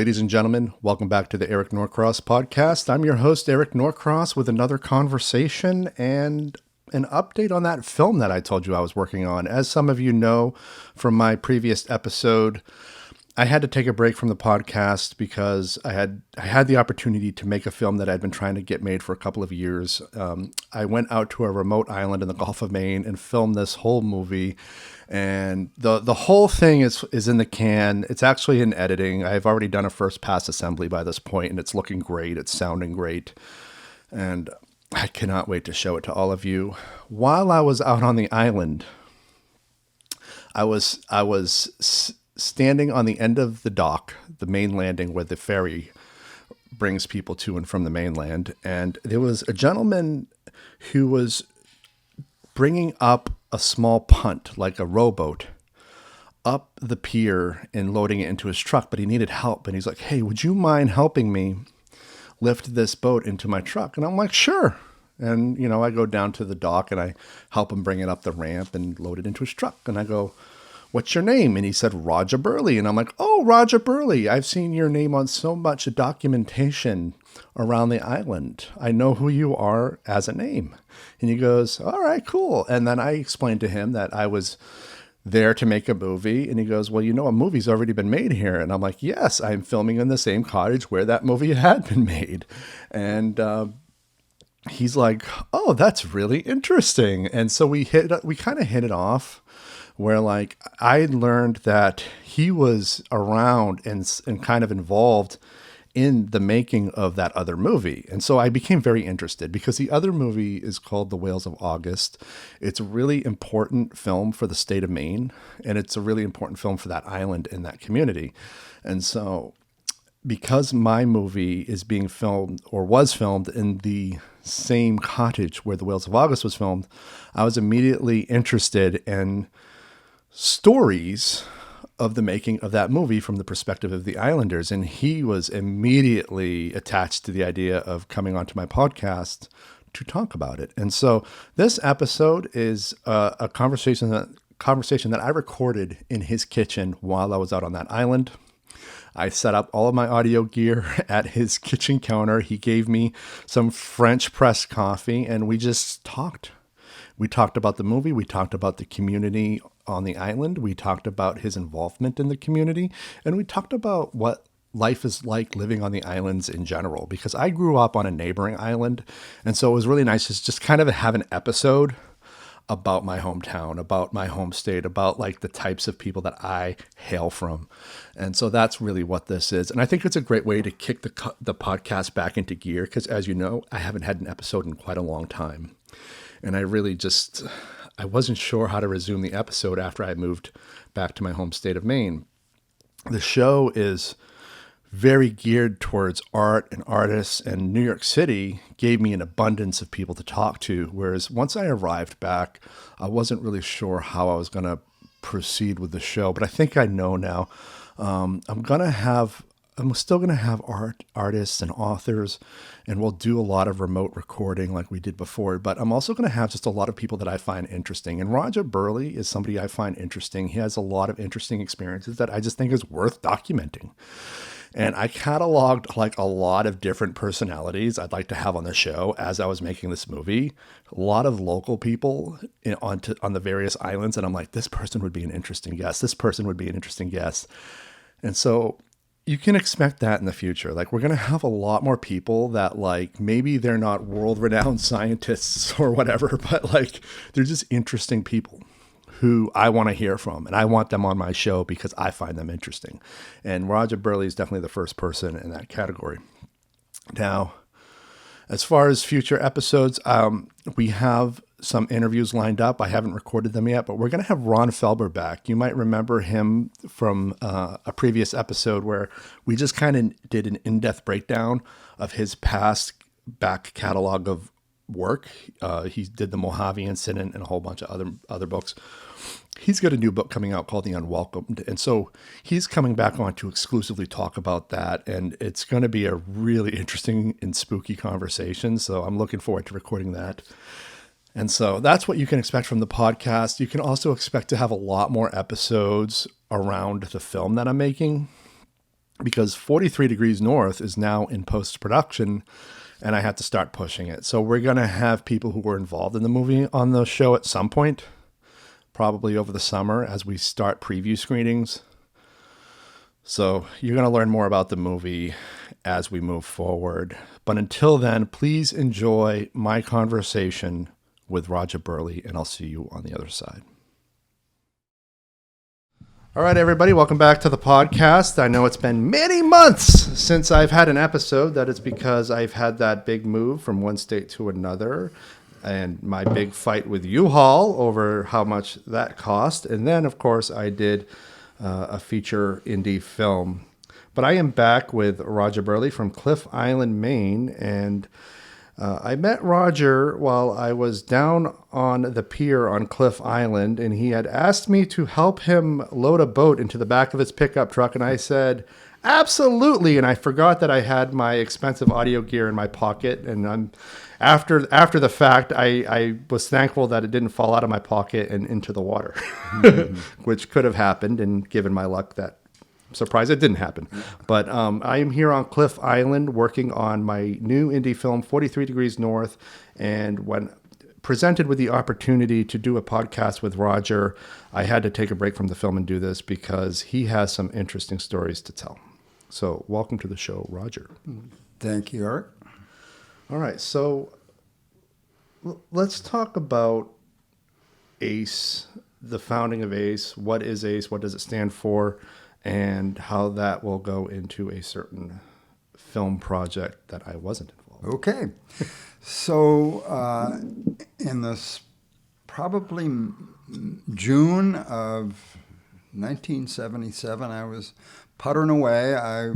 Ladies and gentlemen, welcome back to the Eric Norcross podcast. I'm your host, Eric Norcross, with another conversation and an update on that film that I told you I was working on. As some of you know from my previous episode, I had to take a break from the podcast because I had the opportunity to make a film that I'd been trying to get made for a couple of years. I went out to a remote island in the Gulf of Maine and filmed this whole movie. And the whole thing is in the can. It's actually in editing. I've already done a first pass assembly by this point, and it's looking great. It's sounding great. And I cannot wait to show it to all of you. While I was out on the island, I was standing on the end of the dock, the main landing where the ferry brings people to and from the mainland. And there was a gentleman who was bringing up a small punt, like a rowboat, up the pier and loading it into his truck, but he needed help. And he's like, "Hey, would you mind helping me lift this boat into my truck?" And I'm like, "Sure." And, I go down to the dock and I help him bring it up the ramp and load it into his truck. And I go, "What's your name?" And he said, "Roger Berle." And I'm like, "Oh, Roger Berle. I've seen your name on so much documentation around the island. I know who you are as a name." And he goes, "All right, cool." And then I explained to him that I was there to make a movie. And he goes, "Well, a movie's already been made here." And I'm like, "Yes, I'm filming in the same cottage where that movie had been made." And he's like, "Oh, that's really interesting." And so we kind of hit it off, where I learned that he was around and kind of involved in the making of that other movie. And so I became very interested because the other movie is called The Whales of August. It's a really important film for the state of Maine, and it's a really important film for that island and that community. And so because my movie is being filmed or was filmed in the same cottage where The Whales of August was filmed, I was immediately interested in stories of the making of that movie from the perspective of the Islanders. And he was immediately attached to the idea of coming onto my podcast to talk about it. And so this episode is a conversation that I recorded in his kitchen while I was out on that island. I set up all of my audio gear at his kitchen counter. He gave me some French press coffee, and we just talked. We talked about the movie. We talked about the community on the island. We talked about his involvement in the community. And we talked about what life is like living on the islands in general, because I grew up on a neighboring island. And so it was really nice to just kind of have an episode about my hometown, about my home state, about the types of people that I hail from. And so that's really what this is. And I think it's a great way to kick the podcast back into gear, because as you know, I haven't had an episode in quite a long time. And I really I wasn't sure how to resume the episode after I moved back to my home state of Maine. The show is very geared towards art and artists, and New York City gave me an abundance of people to talk to. Whereas once I arrived back, I wasn't really sure how I was going to proceed with the show, but I think I know now. I'm still going to have artists and authors, and we'll do a lot of remote recording like we did before, but I'm also going to have just a lot of people that I find interesting. And Roger Berle is somebody I find interesting. He has a lot of interesting experiences that I just think is worth documenting. And I cataloged a lot of different personalities I'd like to have on the show as I was making this movie. A lot of local people on the various islands. And I'm like, this person would be an interesting guest. This person would be an interesting guest. And so you can expect that in the future. We're going to have a lot more people that maybe they're not world-renowned scientists or whatever, but they're just interesting people who I want to hear from, and I want them on my show because I find them interesting. And Roger Berle is definitely the first person in that category. Now, as far as future episodes, we have some interviews lined up. I haven't recorded them yet, but we're going to have Ron Felber back. You might remember him from a previous episode where we just kind of did an in-depth breakdown of his past back catalog of work. He did the Mojave Incident and a whole bunch of other books. He's got a new book coming out called The Unwelcomed. And so he's coming back on to exclusively talk about that. And it's going to be a really interesting and spooky conversation. So I'm looking forward to recording that. And so that's what you can expect from the podcast. You can also expect to have a lot more episodes around the film that I'm making. because 43 Degrees North is now in post-production, and I had to start pushing it. So we're going to have people who were involved in the movie on the show at some point, probably over the summer as we start preview screenings. So you're going to learn more about the movie as we move forward. But until then, please enjoy my conversation with Roger Berle, and I'll see you on the other side. All right, everybody, welcome back to the podcast. I know it's been many months since I've had an episode. That is because I've had that big move from one state to another and my big fight with U-Haul over how much that cost. And then, of course, I did a feature indie film. But I am back with Roger Berle from Cliff Island, Maine, and I met Roger while I was down on the pier on Cliff Island, and he had asked me to help him load a boat into the back of his pickup truck, and I said, absolutely, and I forgot that I had my expensive audio gear in my pocket, and after the fact, I was thankful that it didn't fall out of my pocket and into the water, which could have happened, and given my luck, that surprised it didn't happen. But I am here on Cliff Island working on my new indie film, 43 Degrees North. And when presented with the opportunity to do a podcast with Roger, I had to take a break from the film and do this because he has some interesting stories to tell. So welcome to the show, Roger. Thank you, Eric. All right. So let's talk about ACE, the founding of ACE. What is ACE? What does it stand for? And how that will go into a certain film project that I wasn't involved. Okay. So in this probably June of 1977, I was puttering away. I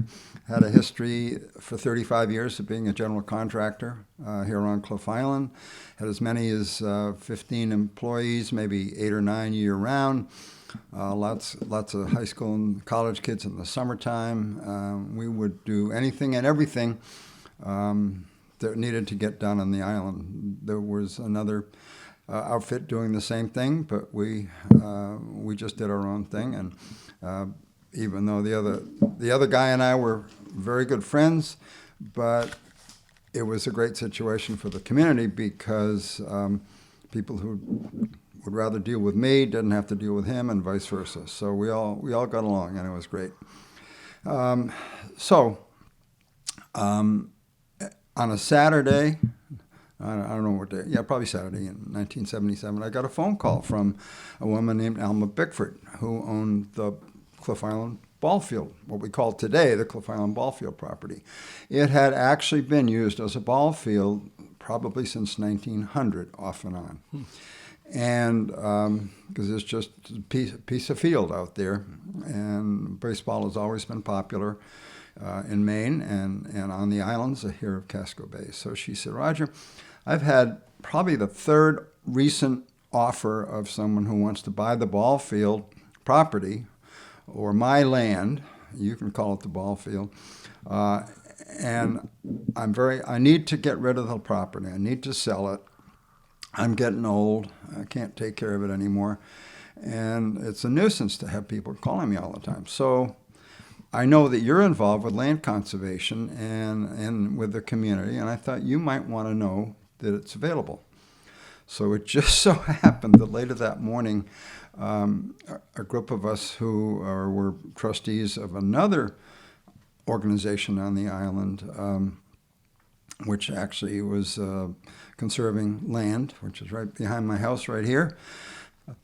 had a history for 35 years of being a general contractor here on Cliff Island. Had as many as 15 employees, maybe 8 or 9 year-round. Lots of high school and college kids in the summertime. We would do anything and everything that needed to get done on the island. There was another outfit doing the same thing, but we just did our own thing. And even though the other guy and I were very good friends, but it was a great situation for the community because people who would rather deal with me, didn't have to deal with him, and vice versa. So we all got along, and it was great. On a Saturday, I don't know what day, yeah, probably Saturday in 1977, I got a phone call from a woman named Alma Bickford, who owned the Cliff Island ball field, what we call today the Cliff Island ball field property. It had actually been used as a ball field probably since 1900, off and on. And because it's just a piece of field out there, and baseball has always been popular in Maine and on the islands here of Casco Bay. So she said, Roger, I've had probably the third recent offer of someone who wants to buy the ball field property or my land, you can call it the ball field, and I need to get rid of the property. I need to sell it. I'm getting old. I can't take care of it anymore. And it's a nuisance to have people calling me all the time. So I know that you're involved with land conservation and with the community, and I thought you might want to know that it's available. So it just so happened that later that morning, a group of us who were trustees of another organization on the island, which actually was conserving land, which is right behind my house right here,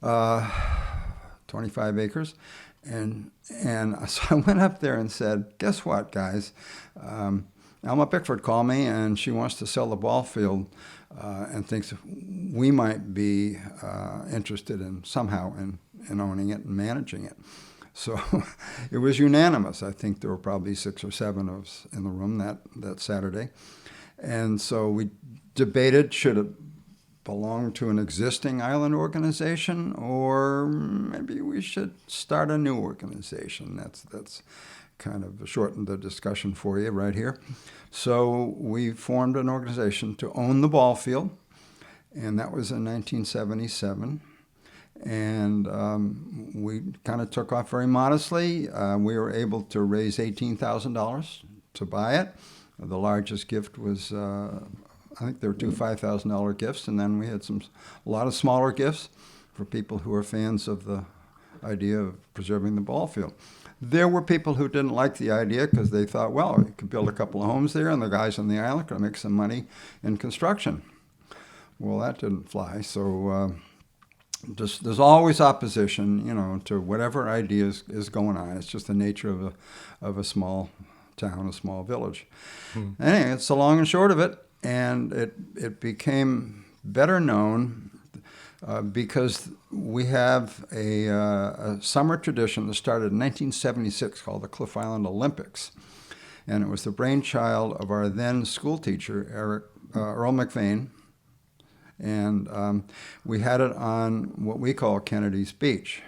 25 acres. And so I went up there and said, guess what, guys? Alma Bickford called me, and she wants to sell the ball field and thinks we might be interested in somehow in owning it and managing it. So it was unanimous. I think there were probably 6 or 7 of us in the room that Saturday. And so we debated, should it belong to an existing island organization, or maybe we should start a new organization. That's kind of shortened the discussion for you right here. So we formed an organization to own the ball field, and that was in 1977. And we kind of took off very modestly. We were able to raise $18,000 to buy it. The largest gift was, I think there were two $5,000 gifts, and then we had a lot of smaller gifts for people who are fans of the idea of preserving the ball field. There were people who didn't like the idea because they thought, well, you could build a couple of homes there, and the guys on the island could make some money in construction. Well, that didn't fly. So there's always opposition, to whatever idea is going on. It's just the nature of a small town, a small village. Anyway, it's the long and short of it, and it became better known because we have a summer tradition that started in 1976 called the Cliff Island Olympics. And it was the brainchild of our then school teacher, Earl McVeigh. And we had it on what we call Kennedy's Beach,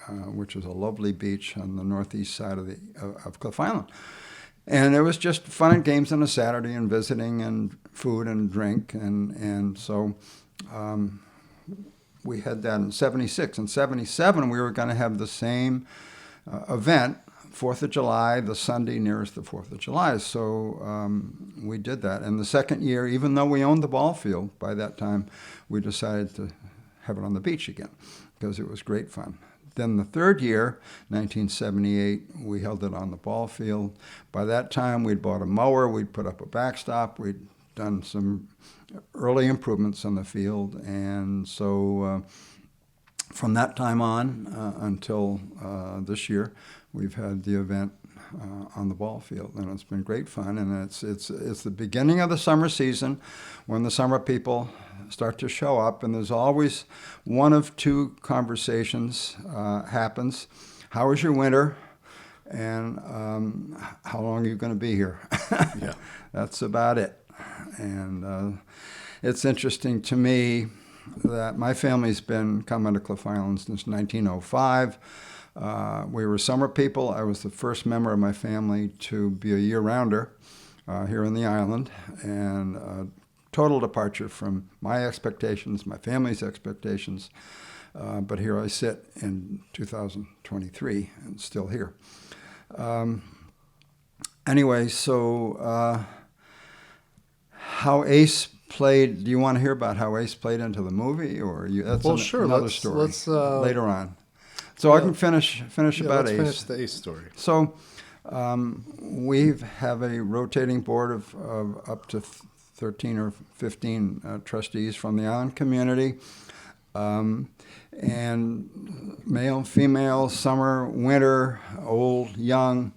which is a lovely beach on the northeast side of Cliff Island. And it was just fun and games on a Saturday and visiting and food and drink. And so we had that in 76. In 77, we were going to have the same event, 4th of July, the Sunday nearest the 4th of July. So we did that. And the second year, even though we owned the ball field, by that time, we decided to have it on the beach again because it was great fun. Then the third year, 1978, we held it on the ball field. By that time, we'd bought a mower, we'd put up a backstop, we'd done some early improvements on the field. And so from that time on until this year, we've had the event on the ball field, and it's been great fun. And it's the beginning of the summer season when the summer people start to show up, and there's always one of two conversations happens. How was your winter? And how long are you going to be here? Yeah. That's about it. And it's interesting to me that my family's been coming to Cliff Island since 1905. We were summer people. I was the first member of my family to be a year-rounder here on the island, and total departure from my expectations, my family's expectations. But here I sit in 2023 and still here. Anyway, so how Ace played, do you want to hear about how Ace played into the movie? Or that's sure. Another story later on. So I can finish about Ace. Finish the Ace story. So we have a rotating board of up to 13 or 15 trustees from the island community. And male, female, summer, winter, old, young,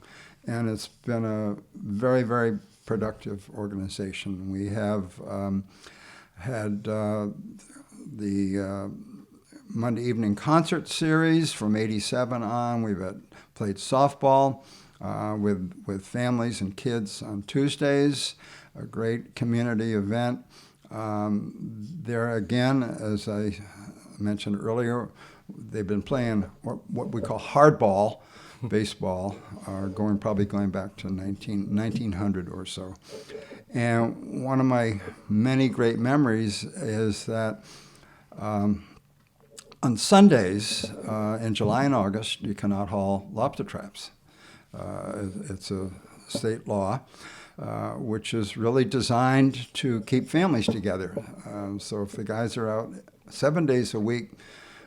and it's been a very, very productive organization. We have had the Monday evening concert series from '87 on. We've played softball with families and kids on Tuesdays, a great community event. There again, as I mentioned earlier, they've been playing what we call hardball baseball, probably going back to 1900 or so. And one of my many great memories is that on Sundays in July and August, you cannot haul lobster traps. It's a state law, which is really designed to keep families together. So if the guys are out 7 days a week,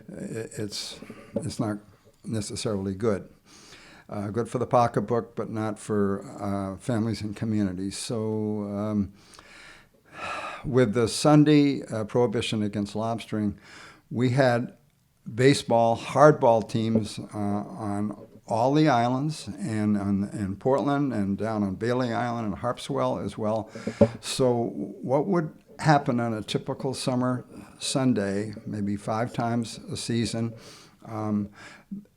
it's not necessarily good. Good for the pocketbook, but not for families and communities. So with the Sunday prohibition against lobstering, we had baseball, hardball teams on all the islands, and in Portland and down on Bailey Island and Harpswell as well. So what would happen on a typical summer Sunday, maybe 5 times a season,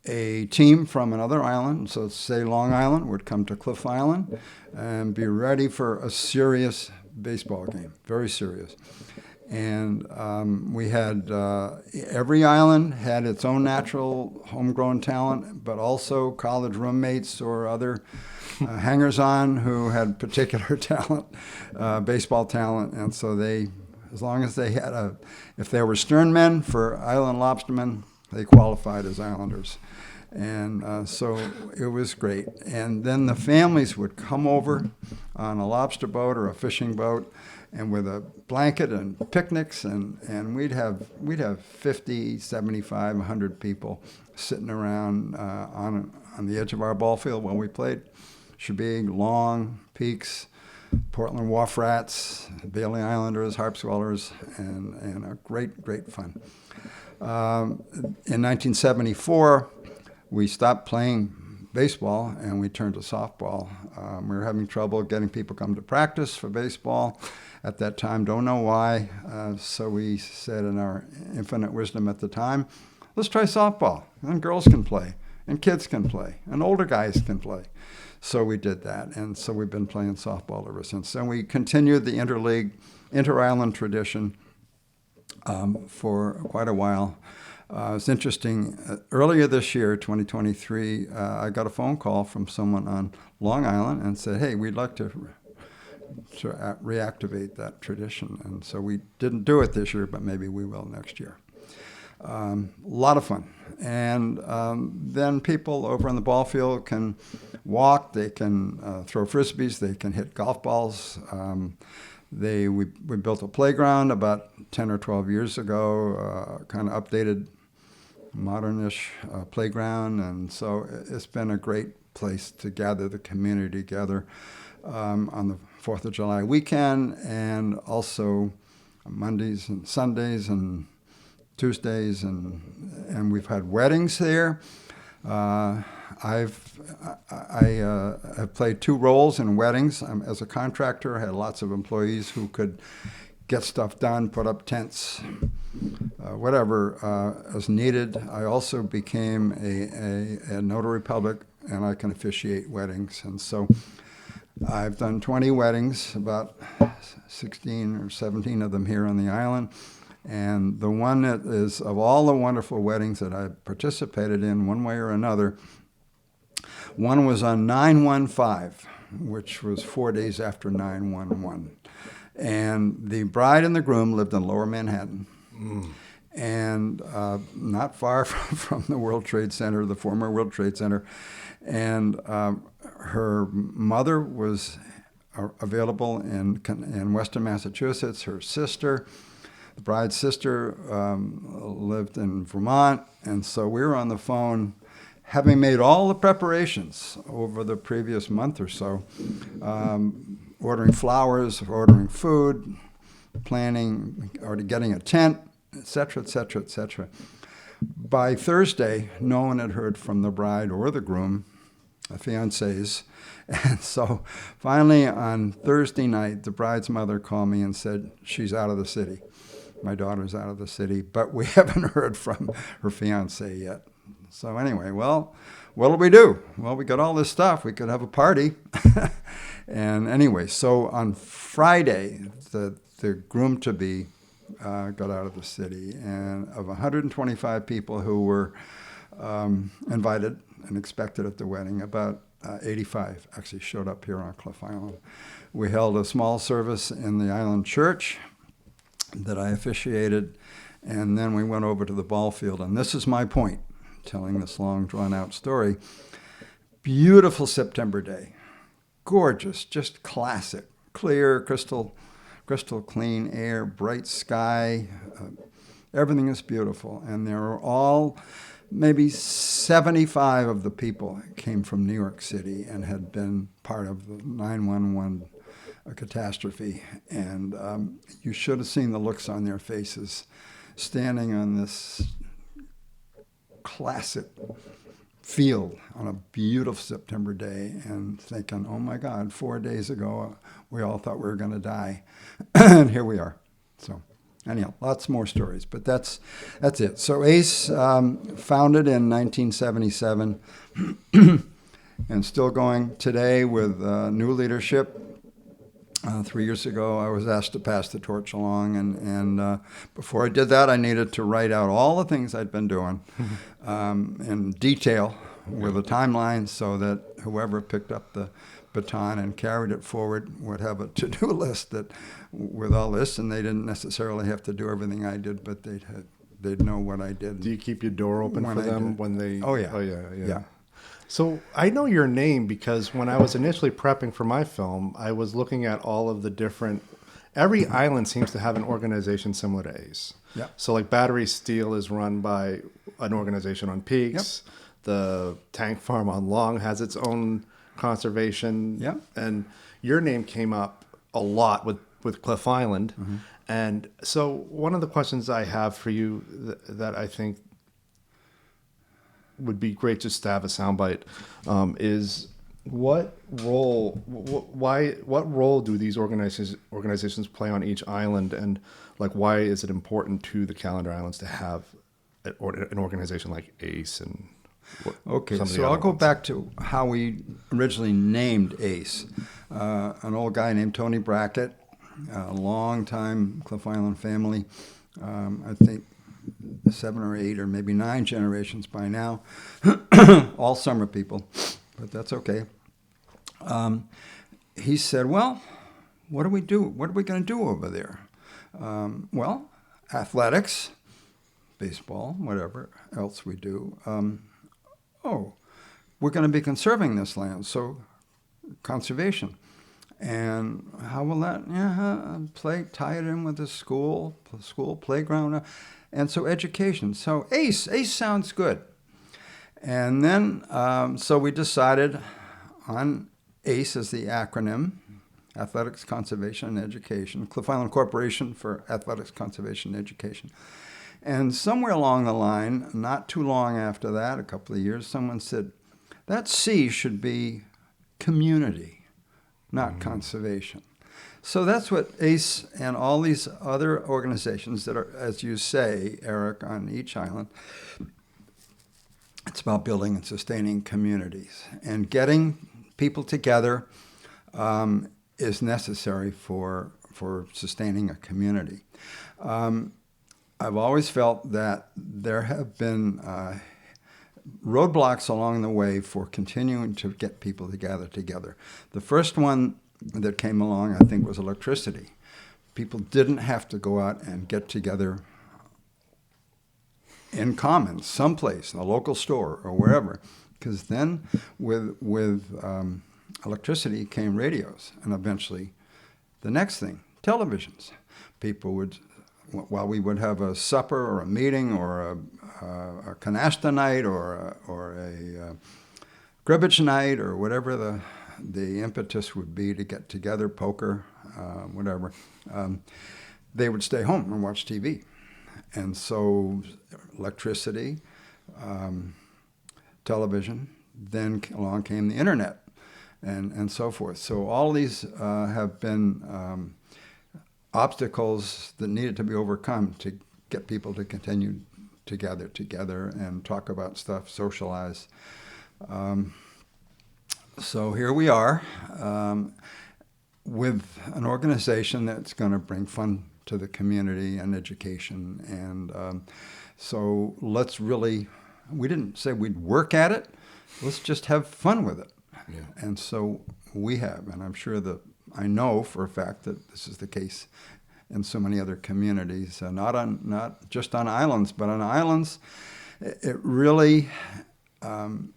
a team from another island, so say Long Island, would come to Cliff Island and be ready for a serious baseball game, very serious. And we had, every island had its own natural homegrown talent, but also college roommates or other hangers-on who had particular talent, baseball talent. And so they, as long as they had if they were sternmen for island lobstermen, They qualified as Islanders. And so it was great. And then the families would come over on a lobster boat or a fishing boat, and with a blanket and picnics, and we'd have 50, 75, 100 people sitting around on the edge of our ball field while we played. Shebig, Long, Peaks, Portland Wharf Rats, Bailey Islanders, Harpswellers, and a great fun. In 1974, we stopped playing baseball and we turned to softball. We were having trouble getting people to come to practice for baseball at that time. Don't know why. So we said, in our infinite wisdom at the time, let's try softball. And girls can play, and kids can play, and older guys can play. So we did that, and so we've been playing softball ever since. And we continued the interleague, inter-island tradition for quite a while. It's interesting. Earlier this year, 2023, I got a phone call from someone on Long Island and said, hey, we'd like to reactivate that tradition. And so we didn't do it this year, but maybe we will next year. A lot of fun. And then people over on the ball field can walk, they can throw frisbees, they can hit golf balls. We built a playground about 10 or 12 years ago, kind of updated, modernish playground. And so it's been a great place to gather the community together on the 4th of July weekend, and also Mondays and Sundays and Tuesdays, and we've had weddings there. I've played 2 roles in weddings. As a contractor, I had lots of employees who could get stuff done, put up tents, whatever as needed. I also became a notary public, and I can officiate weddings. And so I've done 20 weddings, about 16 or 17 of them here on the island. And the one that is, of all the wonderful weddings that I participated in one way or another, one was on 9/15, which was 4 days after 9/11. And the bride and the groom lived in Lower Manhattan, and not far from the World Trade Center, the former World Trade Center. And her mother was available in Western Massachusetts, her sister. The bride's sister lived in Vermont, and so we were on the phone, having made all the preparations over the previous month or so, ordering flowers, ordering food, planning, already getting a tent, et cetera, et cetera, et cetera. By Thursday, no one had heard from the bride or the groom, the fiancés. And so finally on Thursday night, the bride's mother called me and said, she's out of the city. My daughter's out of the city, but we haven't heard from her fiancé yet. So anyway, well, what'll we do? Well, we got all this stuff. We could have a party. And anyway, so on Friday, the groom-to-be got out of the city. And of 125 people who were invited and expected at the wedding, about 85 actually showed up here on Cliff Island. We held a small service in the island church that I officiated, and then we went over to the ball field. And this is my point, telling this long, drawn-out story. Beautiful September day. Gorgeous, just classic. Clear, crystal clean air, bright sky. Everything is beautiful. And there are all, maybe 75 of the people came from New York City and had been part of the 9/11 catastrophe. And you should have seen the looks on their faces standing on this classic field on a beautiful September day and thinking, oh my God, 4 days ago we all thought we were going to die. And here we are. So anyhow, lots more stories, but that's it. So ACE, founded in 1977 and still going today with new leadership. 3 years ago, I was asked to pass the torch along, and before I did that, I needed to write out all the things I'd been doing in detail with a timeline, so that whoever picked up the baton and carried it forward would have a to-do list that with all this, and they didn't necessarily have to do everything I did, but they'd they'd know what I did. Do you keep your door open When for I them did. when they? Oh, yeah. Oh yeah, yeah. Yeah. So I know your name because when I was initially prepping for my film, I was looking at all of the different. Every island seems to have an organization similar to ACE. Yeah. So like Battery Steel is run by an organization on Peaks. Yep. The Tank Farm on Long has its own conservation. Yeah. And your name came up a lot with Cliff Island. Mm-hmm. And so one of the questions I have for you that I think would be great just to have a soundbite is what role what role do these organizations play on each island, and like why is it important to the Calendar Islands to have an organization like ACE and Okay, some of the so other I'll go ones? back to how we originally named ACE. An old guy named Tony Brackett, a long-time Cliff Island family, I think 7 or 8 or maybe 9 generations by now, all summer people, but that's okay. He said, well, what do we do? What are we going to do over there? Well, athletics, baseball, whatever else we do. We're going to be conserving this land, so conservation. And how will that tie it in with the school playground, and so education. So ACE sounds good. And then so we decided on ACE as the acronym, Athletics, Conservation, and Education, Cliff Island Corporation for Athletics, Conservation, and Education. And somewhere along the line, not too long after that, a couple of years, someone said, that C should be community, not conservation. So that's what ACE and all these other organizations that are, as you say, Eric, on each island, it's about building and sustaining communities. And getting people together is necessary for sustaining a community. I've always felt that there have been roadblocks along the way for continuing to get people to gather together. The first one that came along, I think, was electricity. People didn't have to go out and get together in common, someplace, in a local store or wherever, because then with electricity came radios, and eventually the next thing, televisions. People would, while we would have a supper or a meeting or a canasta night or a cribbage night or whatever the impetus would be to get together, poker, whatever, they would stay home and watch TV. And so electricity, television, then along came the internet and so forth. So all these have been obstacles that needed to be overcome to get people to continue to gather together and talk about stuff, socialize. So here we are with an organization that's going to bring fun to the community and education. And so let's really, we didn't say we'd work at it, let's just have fun with it. Yeah. And so we have, and I'm sure that I know for a fact that this is the case in so many other communities, not just on islands, but on islands, it really kind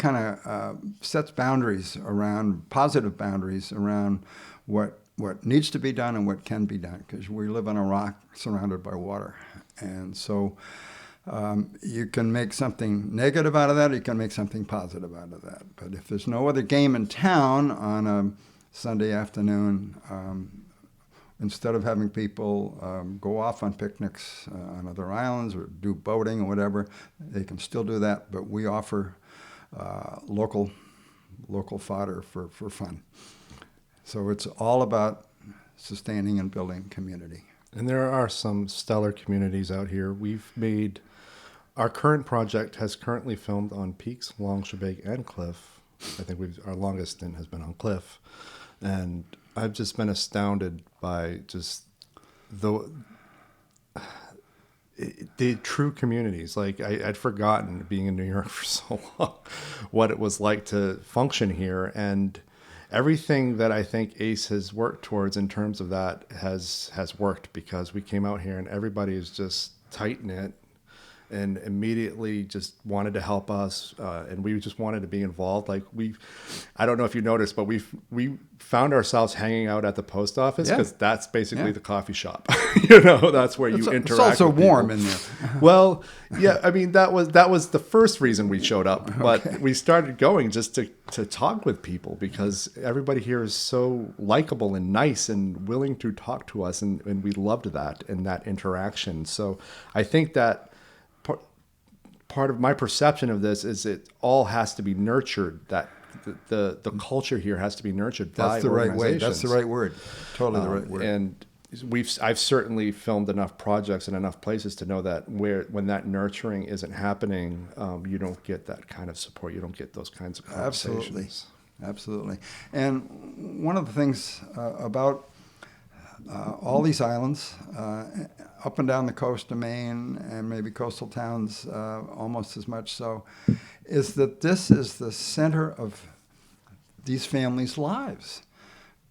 of sets boundaries around, positive boundaries around what needs to be done and what can be done, because we live on a rock surrounded by water. And so you can make something negative out of that, or you can make something positive out of that. But if there's no other game in town on a Sunday afternoon, instead of having people go off on picnics on other islands or do boating or whatever, they can still do that, but we offer local fodder for fun. So it's all about sustaining and building community. And there are some stellar communities out here. Our current project has currently filmed on Peaks, Long, Shebag, and Cliff. I think our longest stint has been on Cliff. And I've just been astounded by just the true communities. Like I'd forgotten, being in New York for so long, what it was like to function here. And everything that I think ACE has worked towards in terms of that has worked, because we came out here and everybody is just tight-knit and immediately just wanted to help us, and we just wanted to be involved. Like I don't know if you noticed, but we found ourselves hanging out at the post office because that's basically the coffee shop. That's where you interact. It's also with warm people. in there. Well, yeah, I mean that was the first reason we showed up, but we started going just to talk with people because everybody here is so likable and nice and willing to talk to us, and we loved that and that interaction. So I think that part of my perception of this is it all has to be nurtured. That the culture here has to be nurtured. That's the right way. That's the right word. Totally the right word. And I've certainly filmed enough projects in enough places to know that when that nurturing isn't happening, you don't get that kind of support. You don't get those kinds of conversations. Absolutely. And one of the things about all these islands, up and down the coast of Maine, and maybe coastal towns almost as much so, is that this is the center of these families' lives.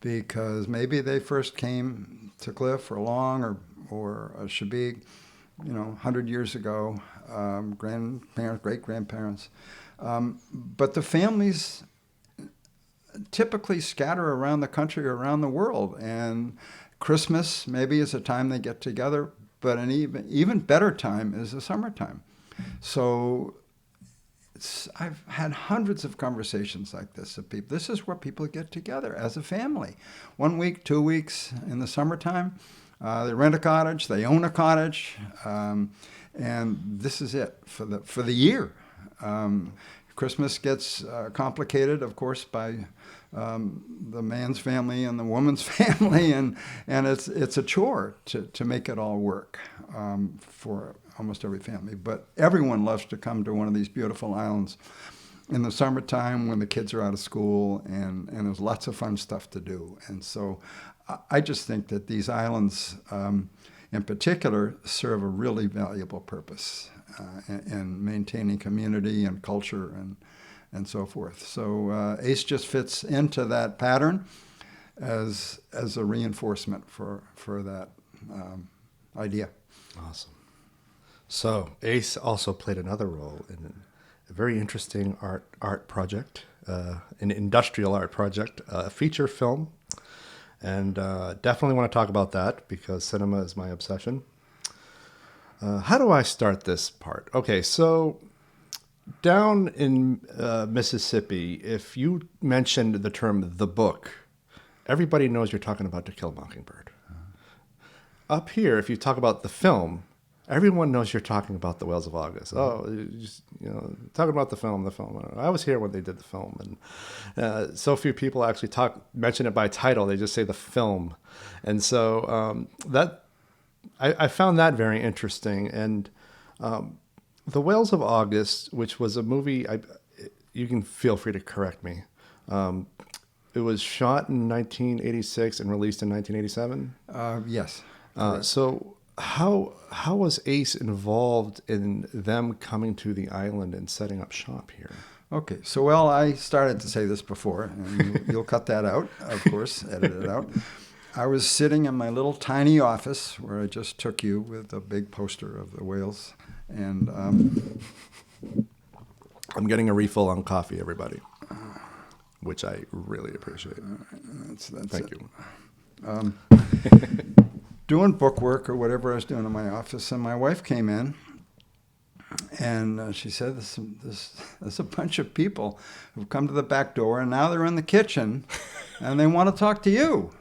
Because maybe they first came to Cliff or Long or Shabig, 100 years ago, grandparents, great-grandparents. But the families typically scatter around the country or around the world, and Christmas maybe is a time they get together, but an even better time is the summertime. So I've had hundreds of conversations like this of people. This is where people get together as a family. 1 week, 2 weeks in the summertime, they rent a cottage, they own a cottage, and this is it for the year. Christmas gets complicated, of course, by the man's family and the woman's family, and it's a chore to make it all work for almost every family. But everyone loves to come to one of these beautiful islands in the summertime when the kids are out of school, and there's lots of fun stuff to do. And so I just think that these islands in particular serve a really valuable purpose in maintaining community and culture and so forth. So ACE just fits into that pattern as a reinforcement for that idea. Awesome. So ACE also played another role in a very interesting art project, an industrial art project, a feature film, and definitely want to talk about that because cinema is my obsession. How do I start this part? Okay, so down in Mississippi, if you mentioned the term "the book," everybody knows you're talking about To Kill a Mockingbird. Up here, if you talk about the film, everyone knows you're talking about The Whales of August. Oh, talking about the film. I was here when they did the film, and so few people actually mention it by title. They just say the film, and so I found that very interesting. And The Whales of August, which was a movie, you can feel free to correct me. It was shot in 1986 and released in 1987. Yes. So how was ACE involved in them coming to the island and setting up shop here? Okay, so I started to say this before, and you'll cut that out, of course, edit it out. I was sitting in my little tiny office where I just took you with a big poster of the whales, and I'm getting a refill on coffee, everybody, which I really appreciate. Thank you. Doing book work or whatever I was doing in my office, and my wife came in, and she said, there's a bunch of people who've come to the back door, and now they're in the kitchen, and they want to talk to you.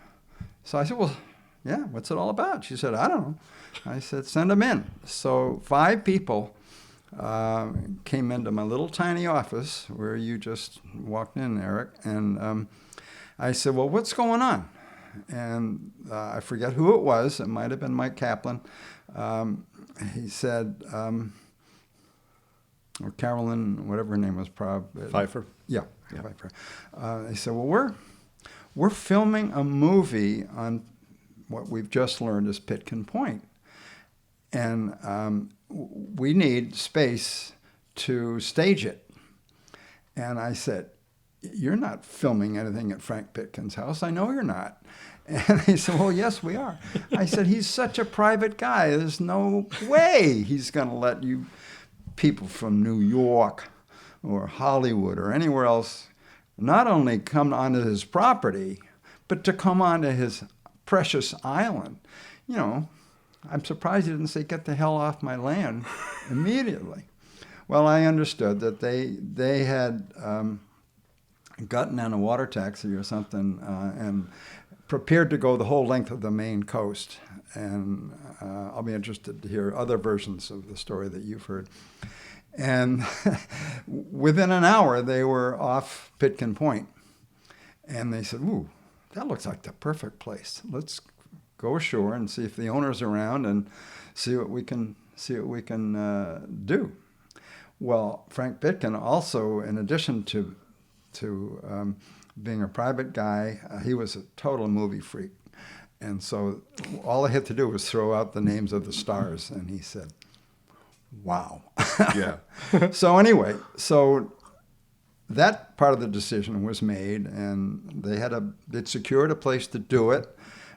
So I said, well, yeah, what's it all about? She said, I don't know. I said, send them in. So 5 people came into my little tiny office where you just walked in, Eric, and I said, well, what's going on? And I forget who it was. It might have been Mike Kaplan. He said, or Carolyn, whatever her name was, Pfeiffer. Yeah. Pfeiffer. He said, well, we're filming a movie on what we've just learned is Pitkin Point, and we need space to stage it. And I said, you're not filming anything at Frank Pitkin's house. I know you're not. And he said, well, yes, we are. I said, he's such a private guy. There's no way he's going to let you people from New York or Hollywood or anywhere else not only come onto his property, but to come onto his precious island. You know, I'm surprised he didn't say, get the hell off my land immediately. Well, I understood that they had gotten on a water taxi or something and prepared to go the whole length of the Maine coast. And I'll be interested to hear other versions of the story that you've heard. And within an hour, they were off Pitkin Point. And they said, ooh, that looks like the perfect place. Let's go ashore and see if the owner's around and see what we can do. Well, Frank Pitkin also, in addition to being a private guy, he was a total movie freak. And so all I had to do was throw out the names of the stars, and he said, wow. Yeah. So anyway, that part of the decision was made, and they'd secured a place to do it.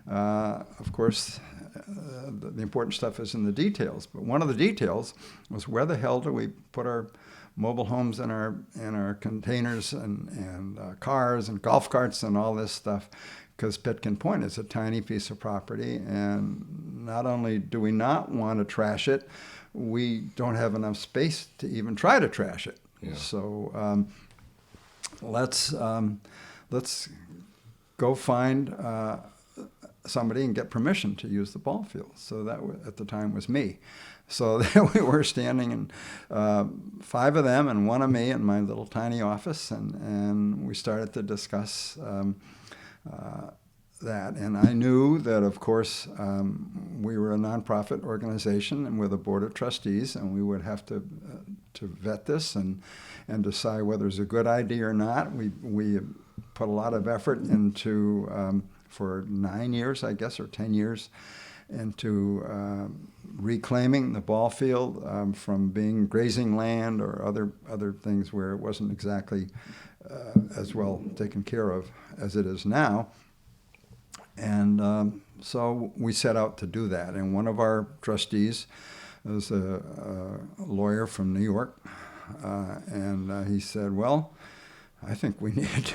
Of course, the important stuff is in the details, but one of the details was, where the hell do we put our mobile homes and our containers and cars and golf carts and all this stuff? Because Pitkin Point is a tiny piece of property, and not only do we not want to trash it, we don't have enough space to even try to trash it. Yeah. So let's go find somebody and get permission to use the ball field. So that at the time was me. So there we were standing, and 5 of them and 1 of me in my little tiny office, and we started to discuss that. And I knew that, of course, we were a nonprofit organization and with a board of trustees, and we would have to vet this and decide whether it's a good idea or not. We put a lot of effort into, for 9 years, I guess, or 10 years, into reclaiming the ball field from being grazing land or other things where it wasn't exactly as well taken care of as it is now. And so we set out to do that. And one of our trustees was a lawyer from New York, and he said, well, I think we need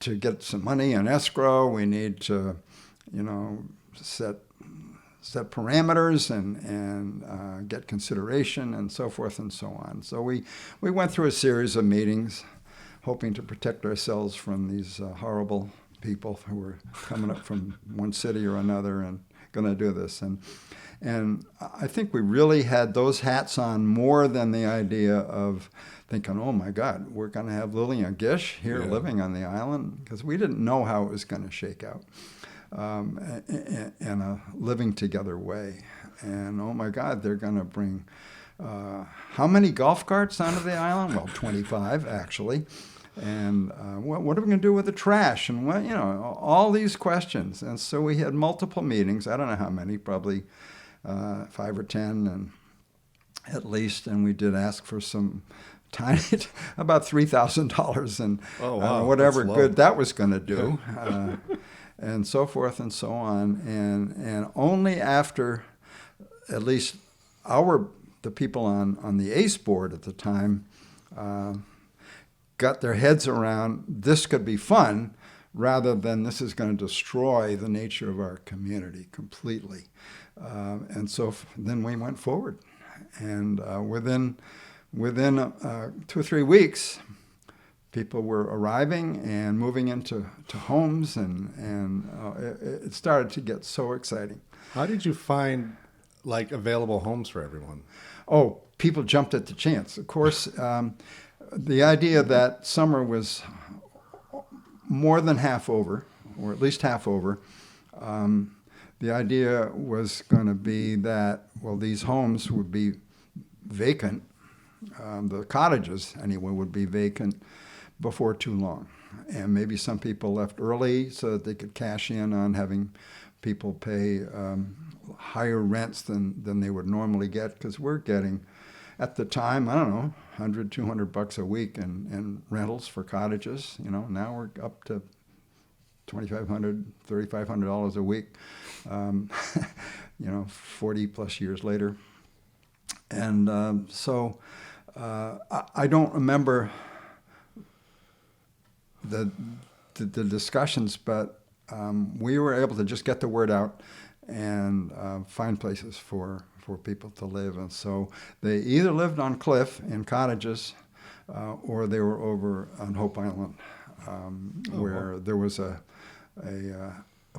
to get some money in escrow. We need to, set parameters and get consideration and so forth and so on. So we went through a series of meetings, hoping to protect ourselves from these horrible people who were coming up from one city or another and going to do this. And I think we really had those hats on more than the idea of thinking, oh my God, we're going to have Lillian Gish here living on the island, because we didn't know how it was going to shake out in a living together way. And oh my God, they're going to bring how many golf carts onto the island? Well, 25 actually. And what are we going to do with the trash? And all these questions. And so we had multiple meetings. I don't know how many, probably 5 or 10, and at least. And we did ask for some tiny, about $3,000, and whatever good that was going to do, and so forth and so on. And only after, at least the people on the ACE board at the time, got their heads around this could be fun, rather than this is going to destroy the nature of our community completely. And so then we went forward. And within 2 or 3 weeks, people were arriving and moving into homes, and it started to get so exciting. How did you find available homes for everyone? Oh, people jumped at the chance. Of course, the idea that summer was more than half over, or at least half over, the idea was going to be that, well, these homes would be vacant. The cottages, anyway, would be vacant before too long. And maybe some people left early so that they could cash in on having people pay higher rents than they would normally get, because we're getting, at the time, I don't know, $100-200 a week in rentals for cottages. Now we're up to $2,500, $3,500 a week. 40 plus years later, and so I don't remember the discussions, but we were able to just get the word out and find places for people to live. And so they either lived on cliff in cottages or they were over on Hope Island, where there was a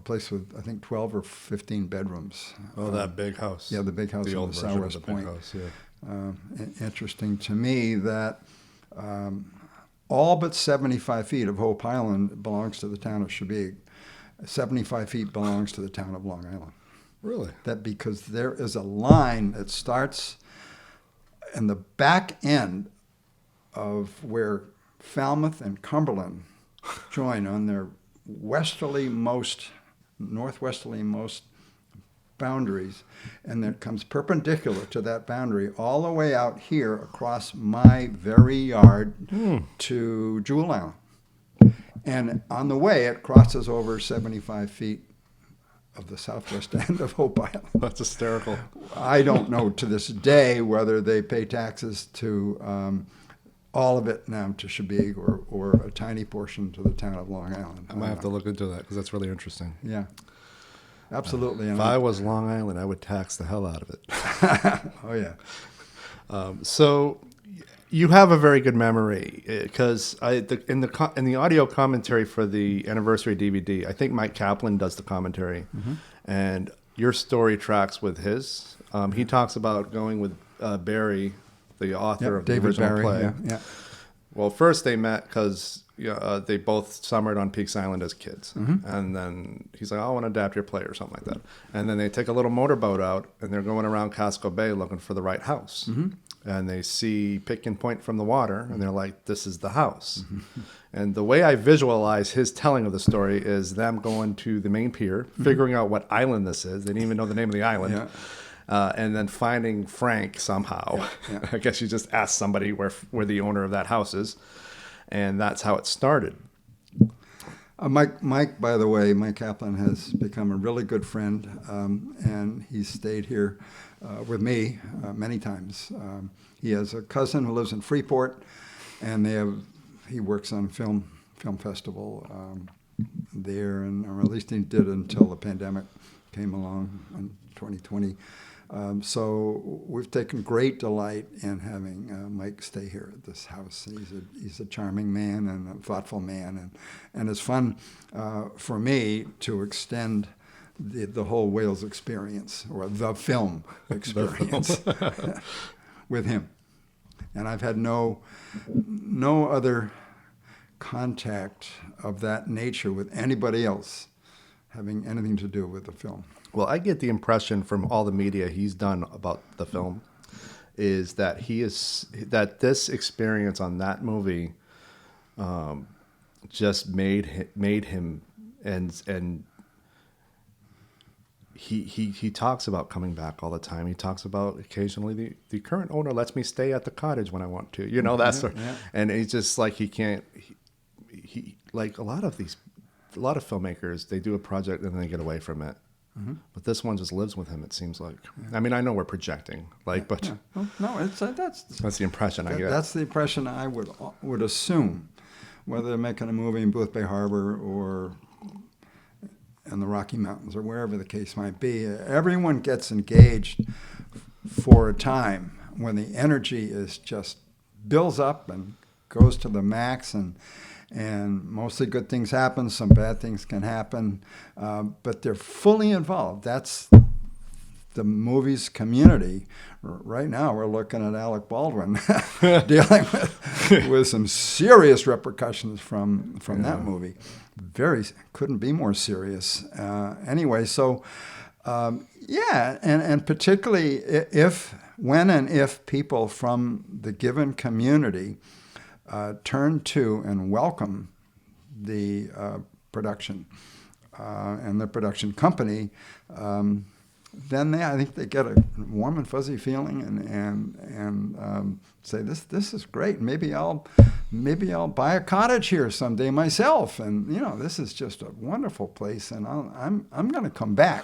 place with, I think, 12 or 15 bedrooms. Oh, that big house. Yeah, the big house the on old the version Southwest of the big Point. house, yeah. Interesting to me that all but 75 feet of Hope Island belongs to the town of Chesapeake. 75 feet belongs to the town of Long Island. Really? That because there is a line that starts in the back end of where Falmouth and Cumberland join on their northwesterly-most boundaries, and that comes perpendicular to that boundary all the way out here across my very yard to Jewel Island. And on the way, it crosses over 75 feet of the southwest end of Hope Island. That's hysterical. I don't know to this day whether they pay taxes to all of it now to Chesapeake or a tiny portion to the town of Long Island. I might have to look into that because that's really interesting. Yeah, absolutely. If I was Long Island, I would tax the hell out of it. Oh, yeah. So you have a very good memory because in the audio commentary for the anniversary DVD, I think Mike Kaplan does the commentary, and your story tracks with his. He talks about going with Barry, the author of the David original Barry, play. Yeah. Well, first they met because they both summered on Peaks Island as kids. And then he's like, I want to adapt your play or something like that. And then they take a little motorboat out, and they're going around Casco Bay looking for the right house. And they see Pitkin Point from the water, and they're like, this is the house. And the way I visualize his telling of the story is them going to the Maine pier, figuring out what island this is. They didn't even know the name of the island. Yeah. And then finding Frank somehow. Yeah. I guess you just ask somebody where the owner of that house is. And that's how it started. Mike, by the way, Mike Kaplan has become a really good friend, and he's stayed here with me many times. He has a cousin who lives in Freeport, and he works on film festival there, or at least he did until the pandemic came along in 2020. So we've taken great delight in having Mike stay here at this house. He's a charming man and a thoughtful man, and it's fun for me to extend the whole Wales experience, or the film experience, with him. And I've had no other contact of that nature with anybody else having anything to do with the film. Well, I get the impression from all the media he's done about the film is that this experience on that movie just made him and he talks about coming back all the time. He talks about occasionally the current owner lets me stay at the cottage when I want to. That sort. Yeah. And he's just like he can't. He like a lot of filmmakers, they do a project and then they get away from it. But this one just lives with him, it seems like. I mean, I know we're projecting, but Well, no, that's the impression I get. That's the impression I would assume, whether they're making a movie in Boothbay Harbor or in the Rocky Mountains or wherever the case might be. Everyone gets engaged for a time when the energy is just builds up and goes to the max, and mostly good things happen. Some bad things can happen, but they're fully involved. That's the movie's community. Right now, we're looking at Alec Baldwin dealing with some serious repercussions from that movie. Couldn't be more serious. Anyway, so and particularly when and if people from the given community turn to and welcome the production and the production company, then I think they get a warm and fuzzy feeling and say this is great. Maybe I'll buy a cottage here someday myself. And this is just a wonderful place, and I'm going to come back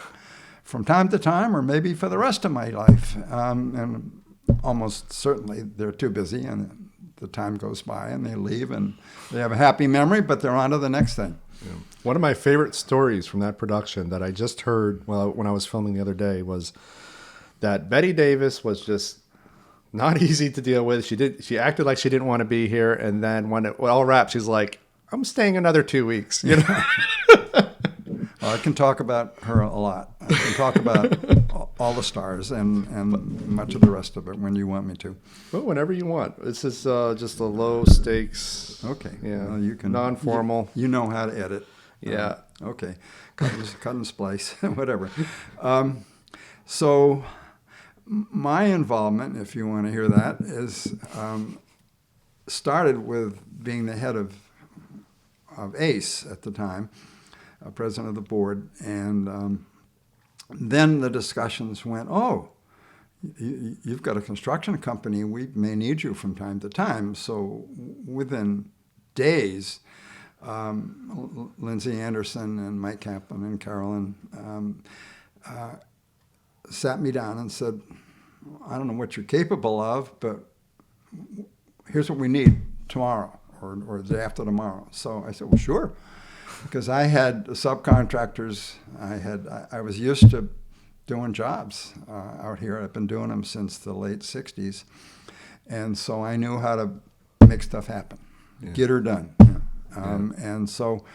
from time to time, or maybe for the rest of my life. And almost certainly they're too busy, and the time goes by, and they leave, and they have a happy memory, but they're on to the next thing. Yeah. One of my favorite stories from that production that I just heard when I was filming the other day was that Betty Davis was just not easy to deal with. She acted like she didn't want to be here, and then when it all wrapped, she's like, "I'm staying another 2 weeks." Well, I can talk about her a lot. I can talk about all the stars and much of the rest of it when you want me to. Well, whenever you want. This is just a low stakes. Okay. Yeah. Well, you can non-formal. You know how to edit. Yeah. Okay. Cut and splice, whatever. So my involvement, if you want to hear that, is started with being the head of ACE at the time, president of the board, and then the discussions went, you've got a construction company, we may need you from time to time. So within days, Lindsay Anderson and Mike Kaplan and Carolyn sat me down and said, I don't know what you're capable of, but here's what we need tomorrow or the day after tomorrow. So I said, well, sure. Because I had subcontractors, I was used to doing jobs out here. I've been doing them since the late 60s. And so I knew how to make stuff happen, get her done. And so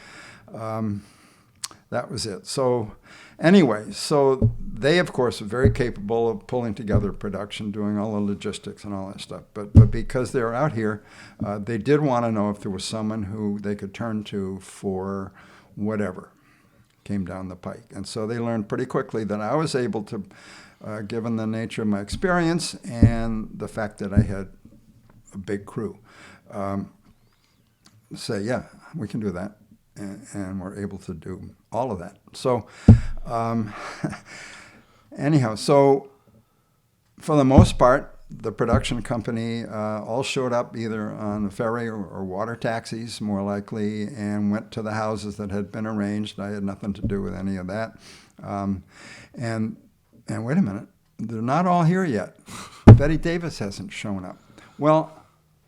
that was it. So anyway, so they, of course, are very capable of pulling together production, doing all the logistics and all that stuff. But because they were out here, they did want to know if there was someone who they could turn to for whatever came down the pike. And so they learned pretty quickly that I was able to, given the nature of my experience and the fact that I had a big crew, say, yeah, we can do that. And we're able to do all of that. So anyhow, so for the most part, the production company all showed up either on a ferry or water taxis, more likely, and went to the houses that had been arranged. I had nothing to do with any of that. And wait a minute, they're not all here yet. Betty Davis hasn't shown up. Well,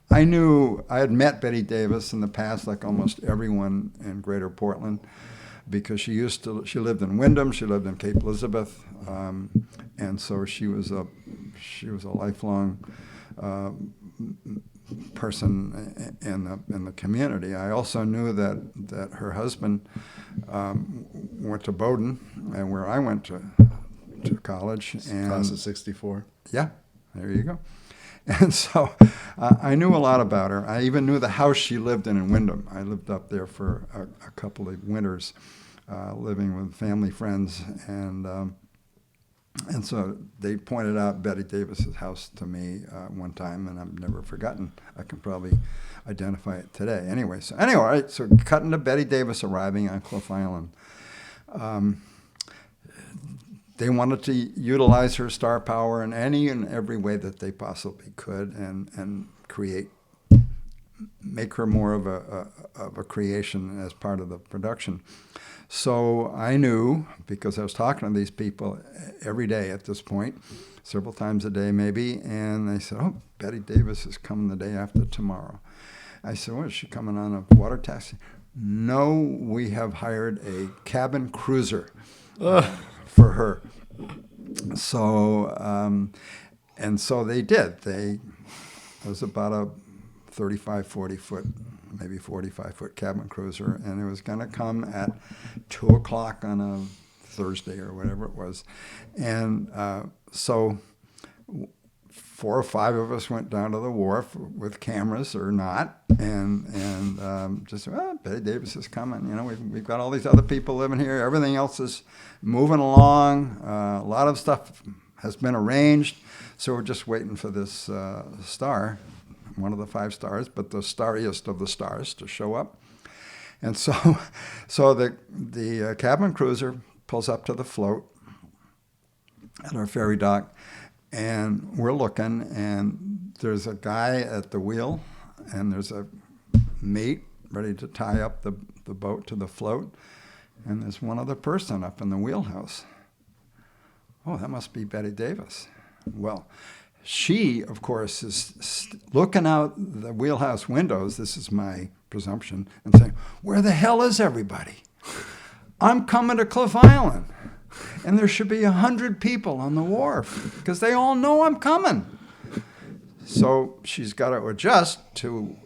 I knew I had met Betty Davis in the past, like almost everyone in Greater Portland, because she lived in Wyndham, she lived in Cape Elizabeth, and so she was a lifelong person in the community. I also knew that her husband went to Bowdoin, and where I went to college. And class of 64. Yeah, there you go. And so I knew a lot about her. I even knew the house she lived in Wyndham. I lived up there for a couple of winters, living with family friends. And so they pointed out Betty Davis's house to me one time, and I've never forgotten. I can probably identify it today. Anyway, so cutting to Betty Davis arriving on Cliff Island. They wanted to utilize her star power in any and every way that they possibly could, and make her more of a creation as part of the production. So I knew, because I was talking to these people every day at this point, several times a day maybe, and they said, "Oh, Betty Davis is coming the day after tomorrow." I said, "What, is she coming on a water taxi?" "No, we have hired a cabin cruiser for her." So, and so they did. It was about a 35, 40 foot, maybe 45 foot cabin cruiser, and it was going to come at 2 o'clock on a Thursday or whatever it was. And so 4 or 5 of us went down to the wharf with cameras or not, and just, well, Betty Davis is coming. We've got all these other people living here. Everything else is moving along. A lot of stuff has been arranged, so we're just waiting for this star, one of the 5 stars, but the starriest of the stars, to show up. And so the cabin cruiser pulls up to the float, at our ferry dock, and we're looking, and there's a guy at the wheel, and there's a mate ready to tie up the boat to the float, and there's one other person up in the wheelhouse. Oh, that must be Betty Davis. Well, she, of course, is looking out the wheelhouse windows, this is my presumption, and saying, where the hell is everybody? I'm coming to Cliff Island. And there should be 100 people on the wharf because they all know I'm coming. So she's got to adjust to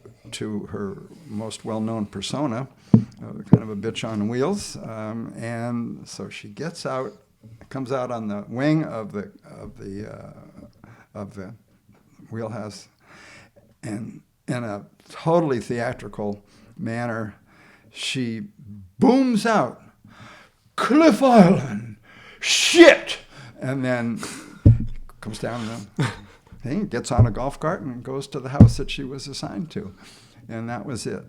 her most well-known persona, kind of a bitch on wheels. And so she gets out, comes out on the wing of the wheelhouse, and in a totally theatrical manner, she booms out, Cliff Island, shit! And then comes down and gets on a golf cart and goes to the house that she was assigned to. And that was it.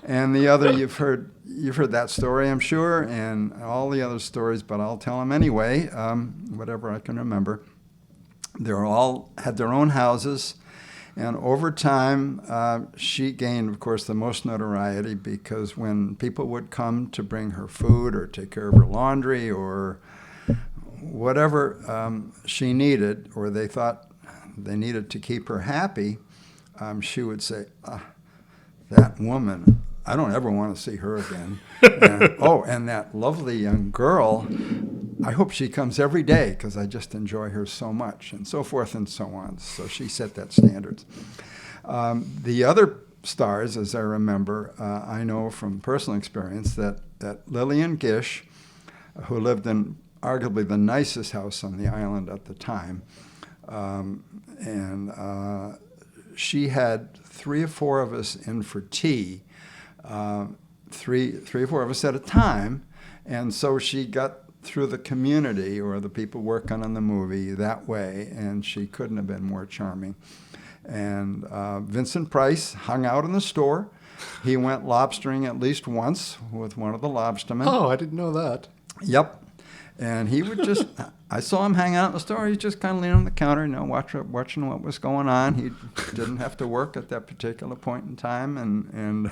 And the other, you've heard that story, I'm sure, and all the other stories, but I'll tell them anyway, whatever I can remember. They all had their own houses. And over time, she gained, of course, the most notoriety because when people would come to bring her food or take care of her laundry or whatever she needed, or they thought they needed to keep her happy, she would say, that woman, I don't ever want to see her again. And that lovely young girl, I hope she comes every day because I just enjoy her so much, and so forth and so on. So she set that standard. The other stars, as I remember, I know from personal experience that Lillian Gish, who lived in arguably the nicest house on the island at the time, she had 3 or 4 of us in for tea, 3 or 4 of us at a time, and so she got through the community or the people working on the movie that way, and she couldn't have been more charming. And Vincent Price hung out in the store. He went lobstering at least once with one of the lobstermen. Oh, I didn't know that. Yep. And he would just, I saw him hang out in the store. He's just kind of leaning on the counter, watching what was going on. He didn't have to work at that particular point in time. And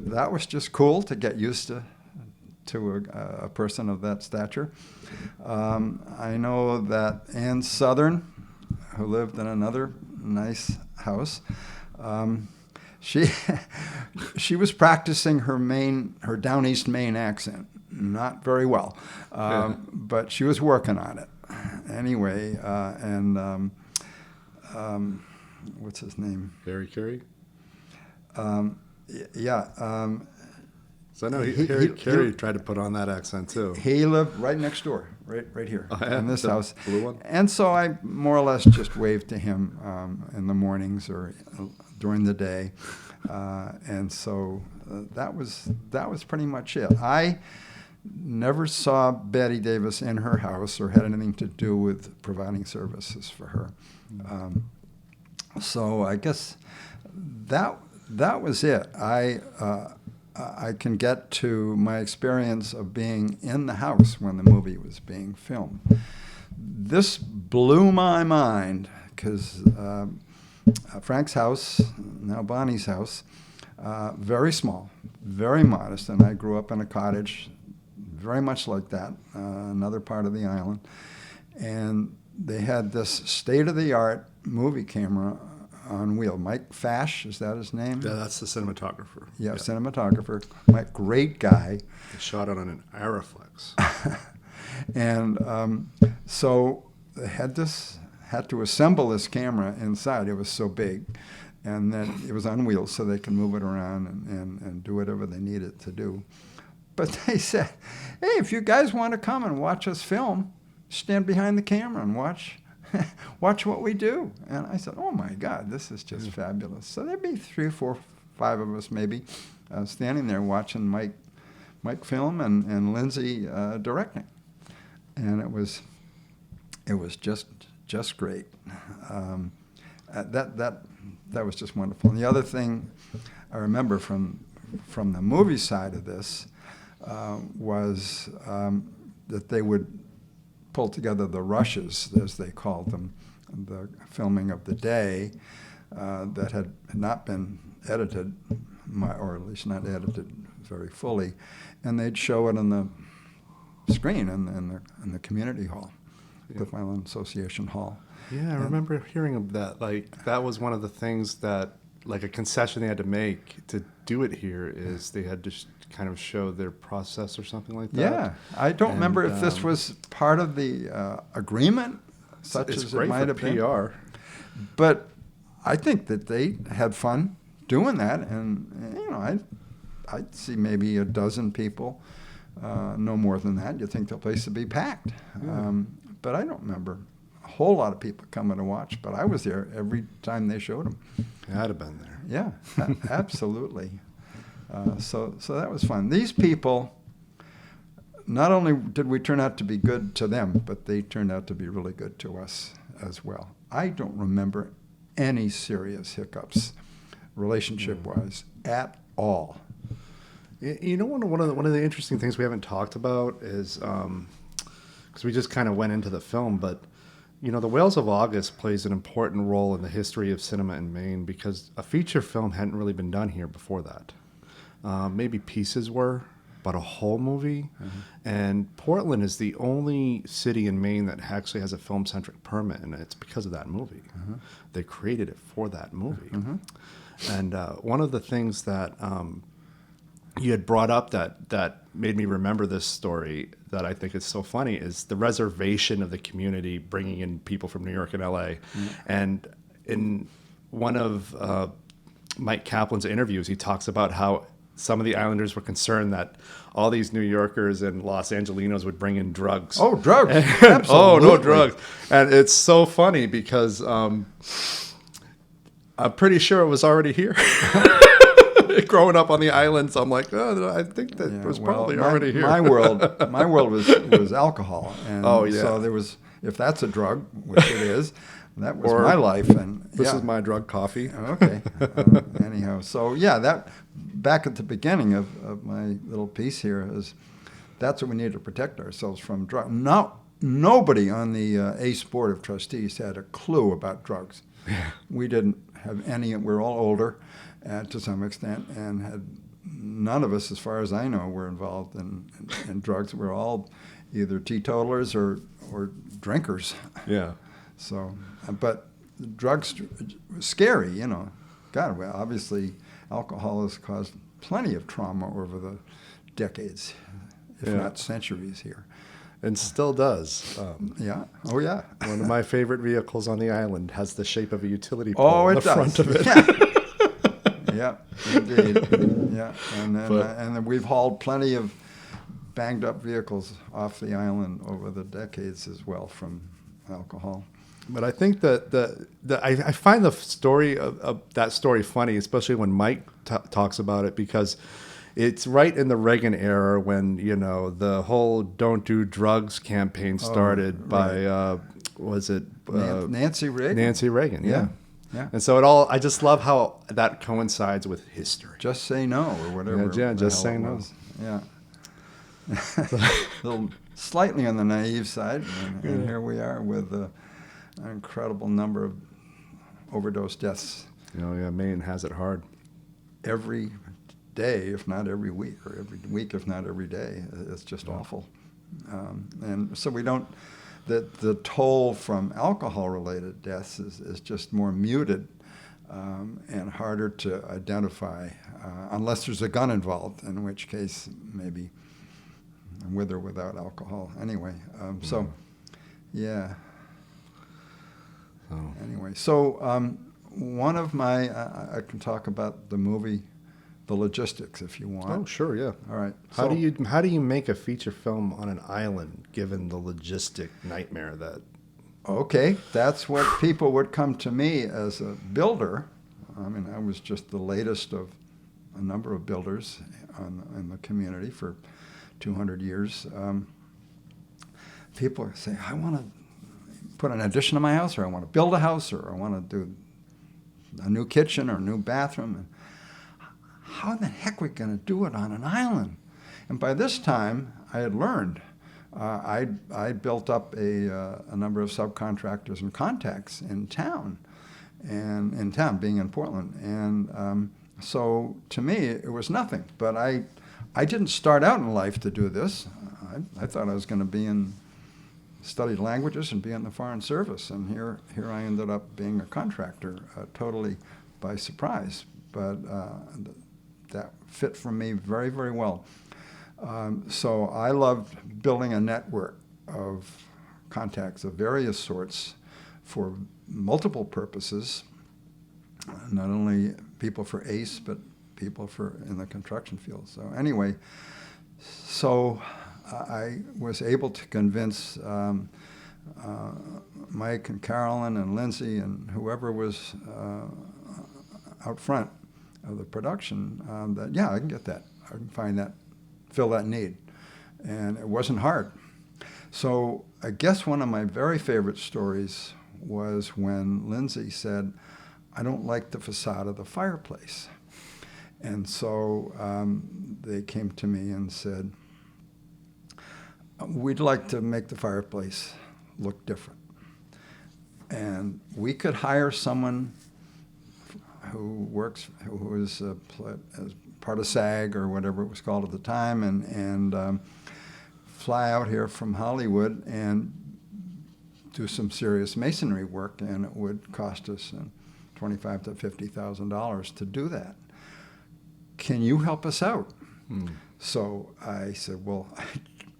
that was just cool to get used to a person of that stature. I know that Ann Southern, who lived in another nice house, she was practicing her down east Maine accent. Not very well, but she was working on it. Anyway, what's his name? Barry Carey? Yeah. So I know Carey tried to put on that accent too. He lived right next door, right here, in this house. Blue one? And so I more or less just waved to him in the mornings or during the day. And so that was pretty much it. I never saw Betty Davis in her house or had anything to do with providing services for her. So I guess that was it. I can get to my experience of being in the house when the movie was being filmed. This blew my mind because Frank's house, now Bonnie's house, very small, very modest, and I grew up in a cottage very much like that, another part of the island. And they had this state-of-the-art movie camera on wheel. Mike Fash, is that his name? Yeah, that's the cinematographer. Yeah, cinematographer. Mike, great guy. They shot it on an Arriflex. And so they had to assemble this camera inside. It was so big. And then it was on wheels so they can move it around and do whatever they needed to do. But they said, hey, if you guys want to come and watch us film, stand behind the camera and watch what we do. And I said, oh, my God, this is just fabulous. So there'd be 3, 4, 5 of us maybe standing there watching Mike film and Lindsay directing. And it was just great. That was just wonderful. And the other thing I remember from the movie side of this was that they would pulled together the rushes, as they called them, the filming of the day that had not been edited, or at least not edited very fully, and they'd show it on the screen in the community hall, Cliff Island Association Hall. Yeah, I remember hearing of that. Like, that was one of the things that, like, a concession they had to make to do it here is they had to kind of show their process or something like that. Yeah, I don't remember if this was part of the agreement, such as it might have been. PR. But I think that they had fun doing that, and you know, I'd see maybe a dozen people, no more than that. You'd think the place would be packed. But I don't remember a whole lot of people coming to watch, but I was there every time they showed them. I'd have been there. Yeah, absolutely. So that was fun. These people, not only did we turn out to be good to them, but they turned out to be really good to us as well. I don't remember any serious hiccups, relationship-wise, at all. You know, one of the interesting things we haven't talked about is, because we just kind of went into the film, but you know, The Whales of August plays an important role in the history of cinema in Maine because a feature film hadn't really been done here before that. Maybe pieces were, but a whole movie. And Portland is the only city in Maine that actually has a film-centric permit, and it's because of that movie. They created it for that movie. And one of the things that you had brought up that made me remember this story that I think is so funny is the reservation of the community bringing in people from New York and LA. And in one of Mike Kaplan's interviews, he talks about how some of the Islanders were concerned that all these New Yorkers and Los Angelinos would bring in drugs. Oh, drugs. Absolutely. Oh, no drugs. And it's so funny because I'm pretty sure it was already here. Growing up on the islands, I'm like, oh, I think that was probably already here. My world was alcohol, and so there was, if that's a drug, which it is, that was my life. And this is my drug, coffee. Okay. Anyhow, so that back at the beginning of my little piece here is that's what we need to protect ourselves from drugs. Nobody on the ACE Board of Trustees had a clue about drugs. We didn't have any. We're all older. To some extent, and had none of us, as far as I know, were involved in drugs. We're all either teetotalers or drinkers. Yeah. So, but drugs scary, you know. God, well, obviously, alcohol has caused plenty of trauma over the decades, if not centuries here. And still does. Yeah. Oh, yeah. One of my favorite vehicles on the island has the shape of a utility pole on the front of it. Yeah, indeed. Yeah, and then we've hauled plenty of banged up vehicles off the island over the decades as well from alcohol. But I think that I find the story of that story funny, especially when Mike talks about it, because it's right in the Reagan era when, you know, the whole "Don't Do Drugs" campaign started by was it Nancy Reagan? Nancy Reagan, yeah. Yeah. And so I just love how that coincides with history. Just say no, or whatever. Yeah, just say no. Yeah. A little slightly on the naive side, and here we are with an incredible number of overdose deaths. Oh, yeah, Maine has it hard. Every day, if not every week, or every week, if not every day. It's just awful. And so we don't... The toll from alcohol-related deaths is just more muted and harder to identify unless there's a gun involved, in which case maybe with or without alcohol. Anyway, Anyway, so one of my I can talk about the movie, the logistics, if you want. Oh, sure, yeah. All right. How do you make a feature film on an island, given the logistic nightmare that? Okay, that's what people would come to me as a builder. I mean, I was just the latest of a number of builders in the community for 200 years. People say, I want to put an addition to my house, or I want to build a house, or I want to do a new kitchen or a new bathroom. And how the heck are we going to do it on an island? And by this time, I had learned I built up a number of subcontractors and contacts in town, and in town, being in Portland. And so to me, it was nothing. But I didn't start out in life to do this. I thought I was going to study languages and be in the Foreign Service. And here I ended up being a contractor, totally by surprise. But that fit for me very, very well. So I loved building a network of contacts of various sorts for multiple purposes, not only people for ACE, but people in the construction field. So anyway, I was able to convince Mike and Carolyn and Lindsay and whoever was out front of the production that, yeah, I can get that. I can find that, fill that need. And it wasn't hard. So I guess one of my very favorite stories was when Lindsay said, I don't like the facade of the fireplace. And so they came to me and said, we'd like to make the fireplace look different. And we could hire someone who is as part of SAG or whatever it was called at the time, and fly out here from Hollywood and do some serious masonry work, and it would cost us $25,000 to $50,000 to do that. Can you help us out? So I said, well, I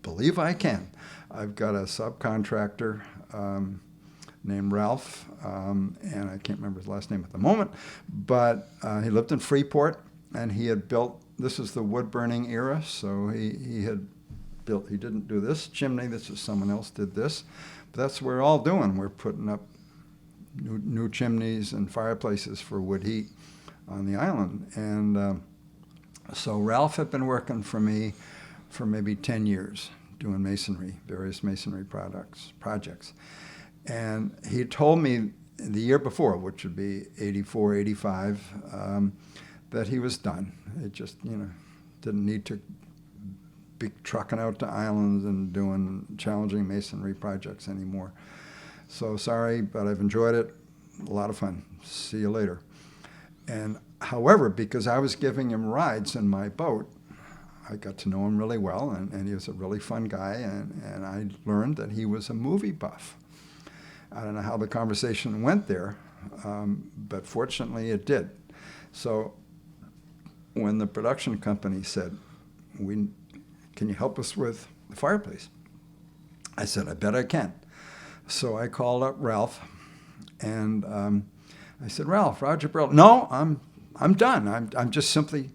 believe I can. I've got a subcontractor named Ralph, and I can't remember his last name at the moment, but he lived in Freeport, and he had built, this is the wood-burning era, so he didn't do this chimney, this is someone else did this, but that's what we're all doing. We're putting up new chimneys and fireplaces for wood heat on the island. And so Ralph had been working for me for maybe 10 years, doing masonry, various masonry projects. And he told me the year before, which would be 84, 85, that he was done. It just, didn't need to be trucking out to islands and doing challenging masonry projects anymore. So sorry, but I've enjoyed it. A lot of fun. See you later. And however, because I was giving him rides in my boat, I got to know him really well, and he was a really fun guy, and I learned that he was a movie buff. I don't know how the conversation went there, but fortunately it did. So when the production company said, can you help us with the fireplace? I said, I bet I can. So I called up Ralph, and I said, Ralph, Roger Berle. No, I'm done. I'm just simply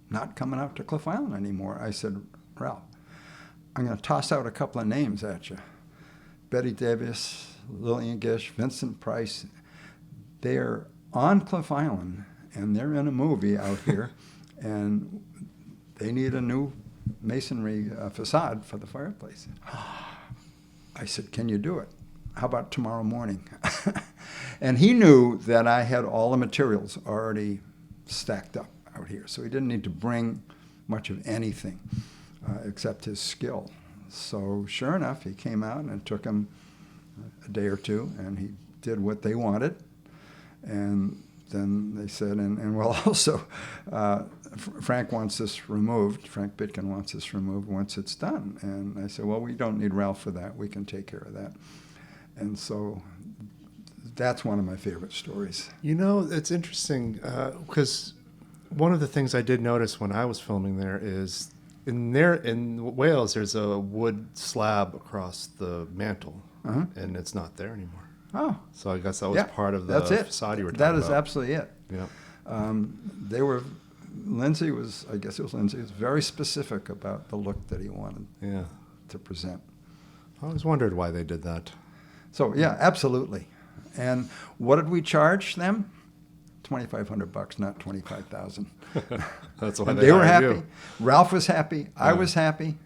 not coming out to Cliff Island anymore. I said, Ralph, I'm going to toss out a couple of names at you. Betty Davis, Lillian Gish, Vincent Price. They're on Cliff Island, and they're in a movie out here, and they need a new masonry facade for the fireplace. I said, can you do it? How about tomorrow morning? And he knew that I had all the materials already stacked up out here, so he didn't need to bring much of anything except his skill. So sure enough, he came out, and it took him a day or two, and he did what they wanted. And then they said, and well, also, Frank wants this removed. Frank Bitkin wants this removed once it's done. And I said, well, we don't need Ralph for that. We can take care of that. And so that's one of my favorite stories. It's interesting because one of the things I did notice when I was filming there is in Wales, there's a wood slab across the mantle, and it's not there anymore. Oh. So I guess that was part of the facade you were talking about. That is absolutely it. Yeah. Lindsay was very specific about the look that he wanted to present. I always wondered why they did that. So, yeah, absolutely. And what did we charge them? $2,500, not $25,000. That's why they were happy. You. Ralph was happy. I was happy.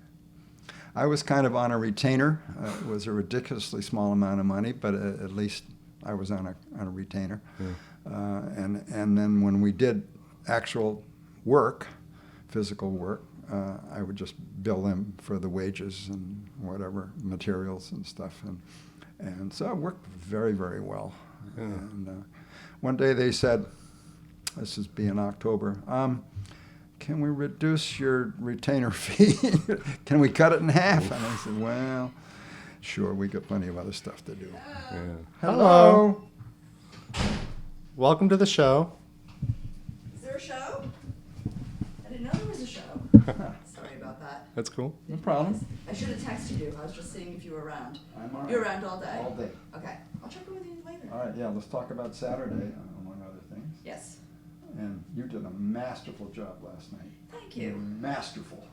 I was kind of on a retainer. It was a ridiculously small amount of money, but at least I was on a retainer. Yeah. And then when we did actual work, physical work, I would just bill them for the wages and whatever materials and stuff, and so it worked very, very well. Yeah. And one day they said, this is being October, can we reduce your retainer fee? Can we cut it in half? And I said, well, sure, we got plenty of other stuff to do. Yeah. Hello. Welcome to the show. Is there a show? I didn't know there was a show. Sorry about that. That's cool. No problem. I should have texted you. I was just seeing if you were around. I'm all right. You're around all day? All day. Okay. I'll check in with you later. All right, yeah, let's talk about Saturday, among other things. Yes. And you did a masterful job last night. Thank you. Masterful.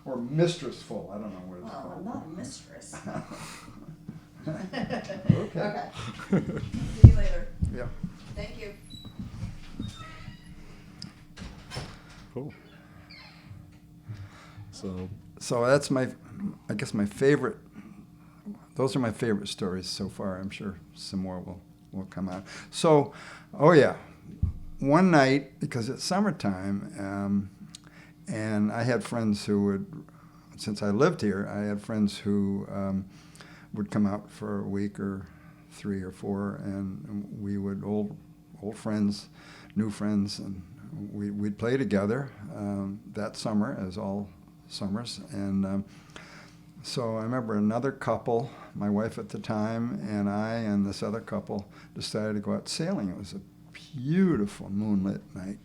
Or mistressful, I don't know what it's Well, called. I'm not a mistress. Okay. See you later. Yeah. Thank you. Cool. So that's I guess my favorite, those are my favorite stories so far. I'm sure some more will come out. So, oh yeah, one night, because it's summertime, and I had friends who would, since I lived here, I had friends who would come out for a week or 3 or 4, and we would, old friends, new friends, and we'd play together that summer, as all summers. And so I remember another couple, my wife at the time, and I and this other couple decided to go out sailing. It was a beautiful moonlit night.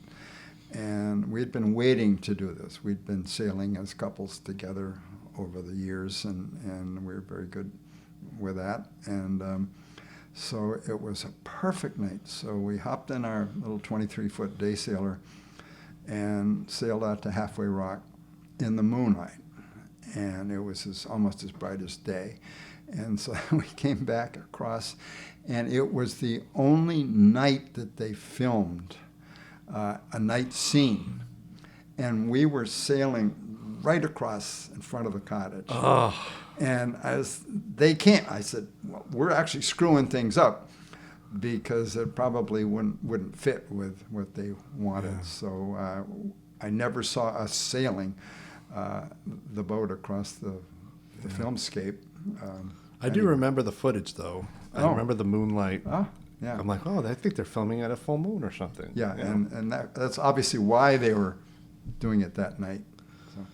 And we'd been waiting to do this. We'd been sailing as couples together over the years, and we were very good with that. And so it was a perfect night. So we hopped in our little 23-foot day sailor and sailed out to Halfway Rock in the moonlight. And it was almost as bright as day. And so we came back across, and it was the only night that they filmed a night scene. And we were sailing right across in front of the cottage. Oh. And they can't. I said, well, we're actually screwing things up because it probably wouldn't fit with what they wanted. Yeah. So I never saw us sailing the boat across the filmscape. I do remember the footage, though. I remember the moonlight. Oh, yeah. I'm like, oh, I think they're filming at a full moon or something. Yeah, and that's obviously why they were doing it that night. So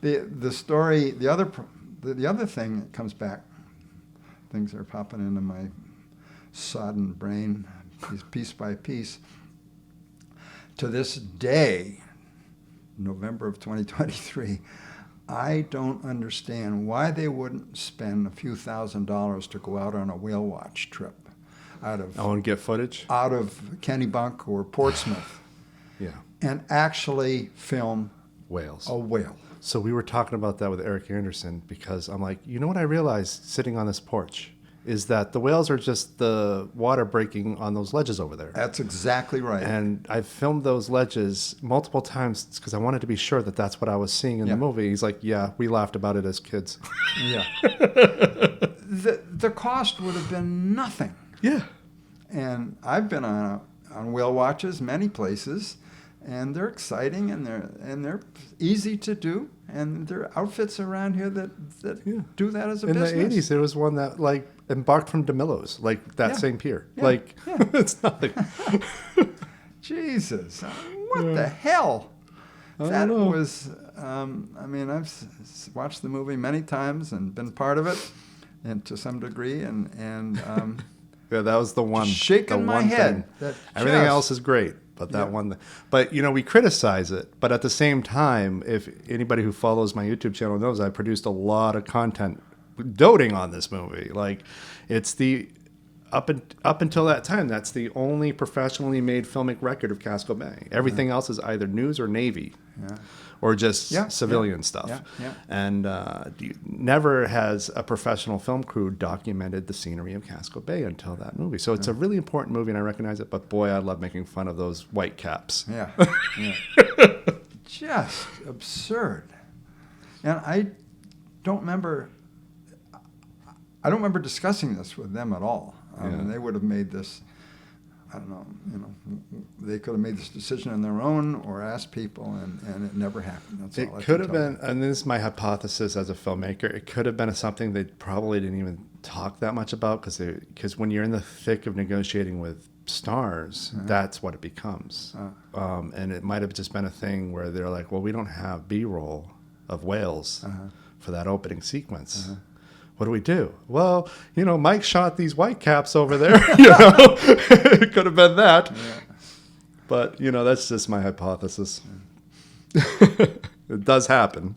the story, the other thing that comes back, things are popping into my sodden brain piece by piece. To this day, November of 2023, I don't understand why they wouldn't spend a few $1,000s to go out on a whale watch trip and get footage out of Kennebunk or Portsmouth. Yeah. And actually film whales. A whale. So we were talking about that with Eric Anderson, because I'm like, you know what I realized sitting on this porch is that the whales are just the water breaking on those ledges over there. That's exactly right. And I've filmed those ledges multiple times because I wanted to be sure that that's what I was seeing in the movie. He's like, yeah, we laughed about it as kids. Yeah. The cost would have been nothing. Yeah. And I've been on whale watches many places, and they're exciting, and they're easy to do, and there are outfits around here that do that as a business. In the 80s, there was one that embarked from DeMillo's, that same pier. Yeah. It's nothing. Jesus, what the hell? That was, I've watched the movie many times and been part of it, and to some degree, and yeah, that was the one. Shaking my head. Everything else is great, but that one. But we criticize it. But at the same time, if anybody who follows my YouTube channel knows, I produced a lot of content doting on this movie. It's the up until that time, that's the only professionally made filmic record of Casco Bay. Everything else is either news or Navy. Yeah. Or just civilian stuff. Yeah, yeah. And never has a professional film crew documented the scenery of Casco Bay until that movie. So it's a really important movie, and I recognize it, but boy, I love making fun of those white caps. Yeah. Just absurd. And I don't remember discussing this with them at all. They would have made this, I don't know, they could have made this decision on their own or asked people, and it never happened. That's all I It could can have tell been, and this is my hypothesis as a filmmaker, it could have been something they probably didn't even talk that much about because when you're in the thick of negotiating with stars, that's what it becomes. And it might have just been a thing where they're like, well, we don't have B-roll of whales for that opening sequence. What do we do? Well, Mike shot these white caps over there. It could have been that. Yeah. But, that's just my hypothesis. It does happen.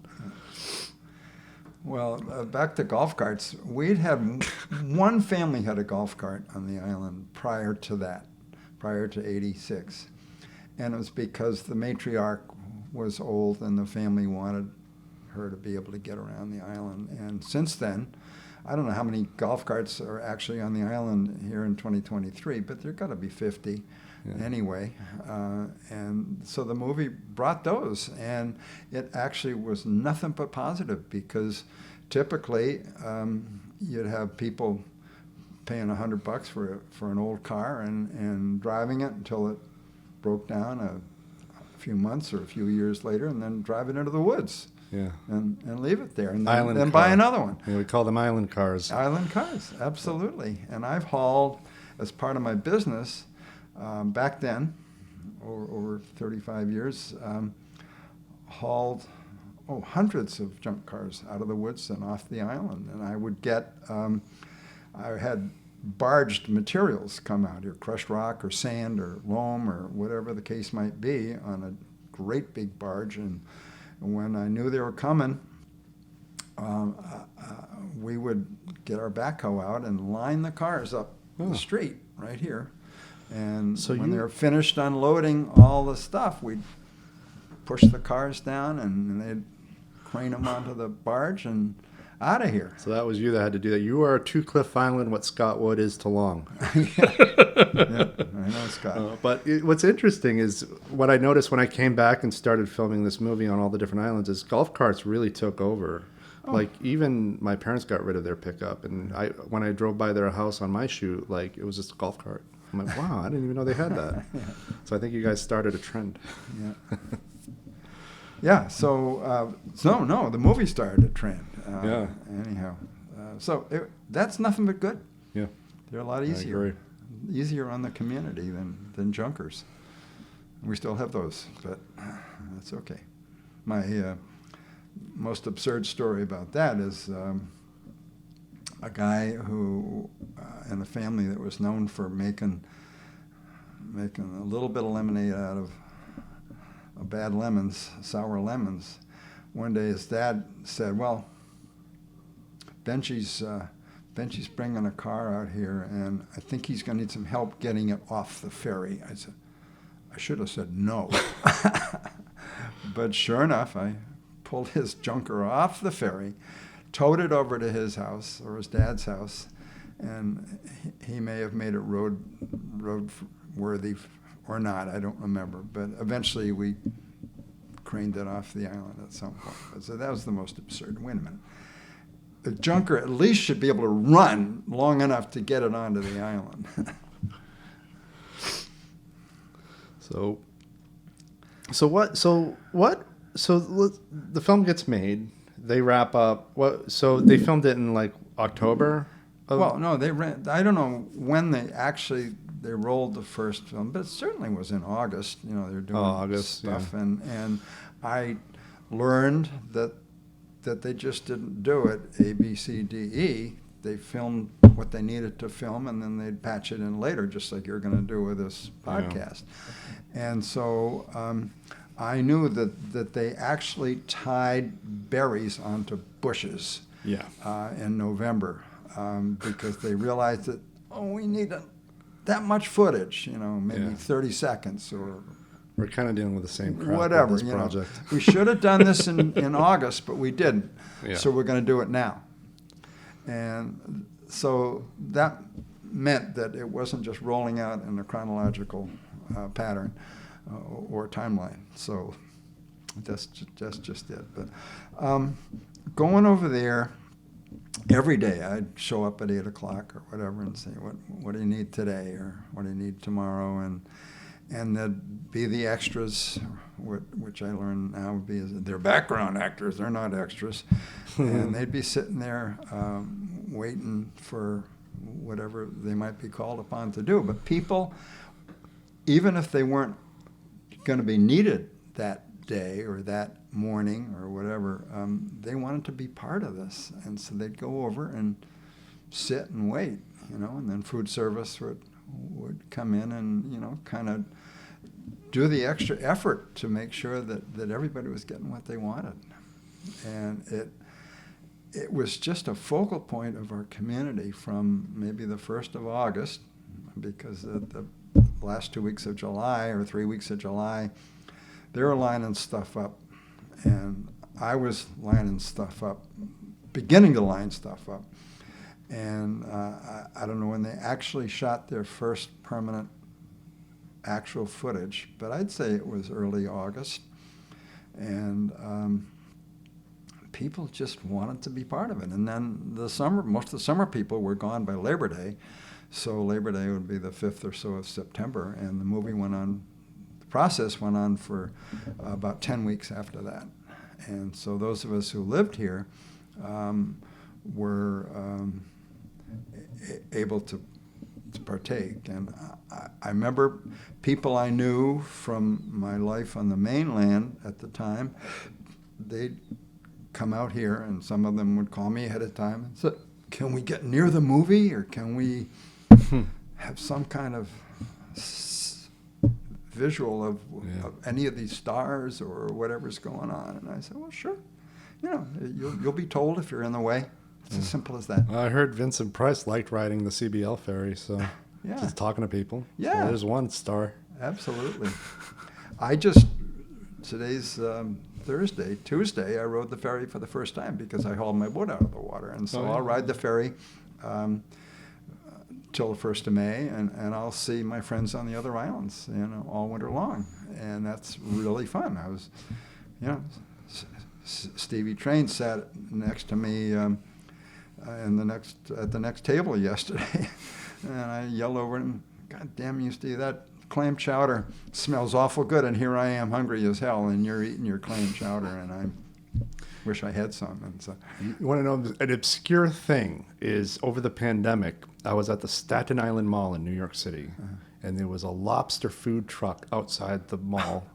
Well, back to golf carts. We'd had one family had a golf cart on the island prior to that, prior to '86. And it was because the matriarch was old and the family wanted her to be able to get around the island. And since then, I don't know how many golf carts are actually on the island here in 2023, but there got to be 50 anyway. And so the movie brought those, and it actually was nothing but positive because typically you'd have people paying $100 for an old car and driving it until it broke down a few months or a few years later, and then drive it into the woods. Yeah. And leave it there, and Island then car. buy another one. Yeah, we call them island cars. Island cars, absolutely. And I've hauled, as part of my business, back then, over 35 years, hauled hundreds of junk cars out of the woods and off the island. And I would get, I had barged materials come out here, crushed rock or sand or loam or whatever the case might be, on a great big barge. And when I knew they were coming, we would get our backhoe out and line the cars up the street right here. And So when they were finished unloading all the stuff, we'd push the cars down and they'd crane them onto the barge and out of here. So that was you that had to do that. You are to Cliff Island what Scott Wood is to Long. Yeah, I know, Scott. But what's interesting is what I noticed when I came back and started filming this movie on all the different islands is golf carts really took over. Like even my parents got rid of their pickup, and when I drove by their house on my shoot, like it was just a golf cart. I'm like, wow, I didn't even know they had that. So I think you guys started a trend. Yeah. Yeah, so the movie started a trend. Anyhow, that's nothing but good. Yeah. They're a lot easier on the community than junkers. We still have those, but that's okay. My most absurd story about that is a guy who, in a family that was known for making a little bit of lemonade out of bad lemons, sour lemons. One day his dad said, well, Benji's bringing a car out here, and I think he's going to need some help getting it off the ferry. I said, I should have said no. But sure enough, I pulled his junker off the ferry, towed it over to his house, or his dad's house, and he may have made it road worthy or not, I don't remember. But eventually we craned it off the island at some point. So that was the most absurd. Wait a minute. The junker at least should be able to run long enough to get it onto the island. So the film gets made. They wrap up. So they filmed it in like October. Well, no, I don't know when they rolled the first film, but it certainly was in August. They're doing stuff, yeah. And I learned that they just didn't do it A, B, C, D, E. They filmed what they needed to film, and then they'd patch it in later, just like you're going to do with this podcast. Yeah. And so I knew that they actually tied berries onto bushes in November because they realized that, we need that much footage, maybe 30 seconds or... We're kind of dealing with the same crap whatever, with this project. We should have done this in August, but we didn't. Yeah. So we're going to do it now. And so that meant that it wasn't just rolling out in a chronological pattern or timeline. So that's just it. But going over there, every day I'd show up at 8 o'clock or whatever and say, what do you need today, or what do you need tomorrow? And there'd be the extras, which I learned now would be they're background actors, they're not extras. And they'd be sitting there waiting for whatever they might be called upon to do. But people, even if they weren't going to be needed that day or that morning or whatever, they wanted to be part of this. And so they'd go over and sit and wait, and then food service would come in and, kind of do the extra effort to make sure that everybody was getting what they wanted. And it was just a focal point of our community from maybe the 1st of August, because the last 2 weeks of July or 3 weeks of July, they were lining stuff up, and I was lining stuff up, beginning to line stuff up. And I don't know when they actually shot their first permanent actual footage, but I'd say it was early August. And people just wanted to be part of it. And then most of the summer people were gone by Labor Day, so Labor Day would be the 5th or so of September, and the movie went on. The process went on for about 10 weeks after that. And so those of us who lived here were able to partake. And I remember people I knew from my life on the mainland at the time, they'd come out here, and some of them would call me ahead of time and say, can we get near the movie, or can we have some kind of visual of any of these stars or whatever's going on? And I said, well, sure. You'll be told if you're in the way. It's as simple as that. Well, I heard Vincent Price liked riding the CBL ferry, so just talking to people. Yeah. So there's one star. Absolutely. Today's Thursday, Tuesday, I rode the ferry for the first time because I hauled my boat out of the water. And so I'll ride the ferry till the 1st of May, and I'll see my friends on the other islands, all winter long. And that's really fun. I was, Stevie Train sat next to me at the next table yesterday, and I yelled over him, God damn you, Steve, that clam chowder smells awful good, and here I am hungry as hell, and you're eating your clam chowder, and I wish I had some. And so, you want to know an obscure thing is, over the pandemic, I was at the Staten Island Mall in New York City, and there was a lobster food truck outside the mall.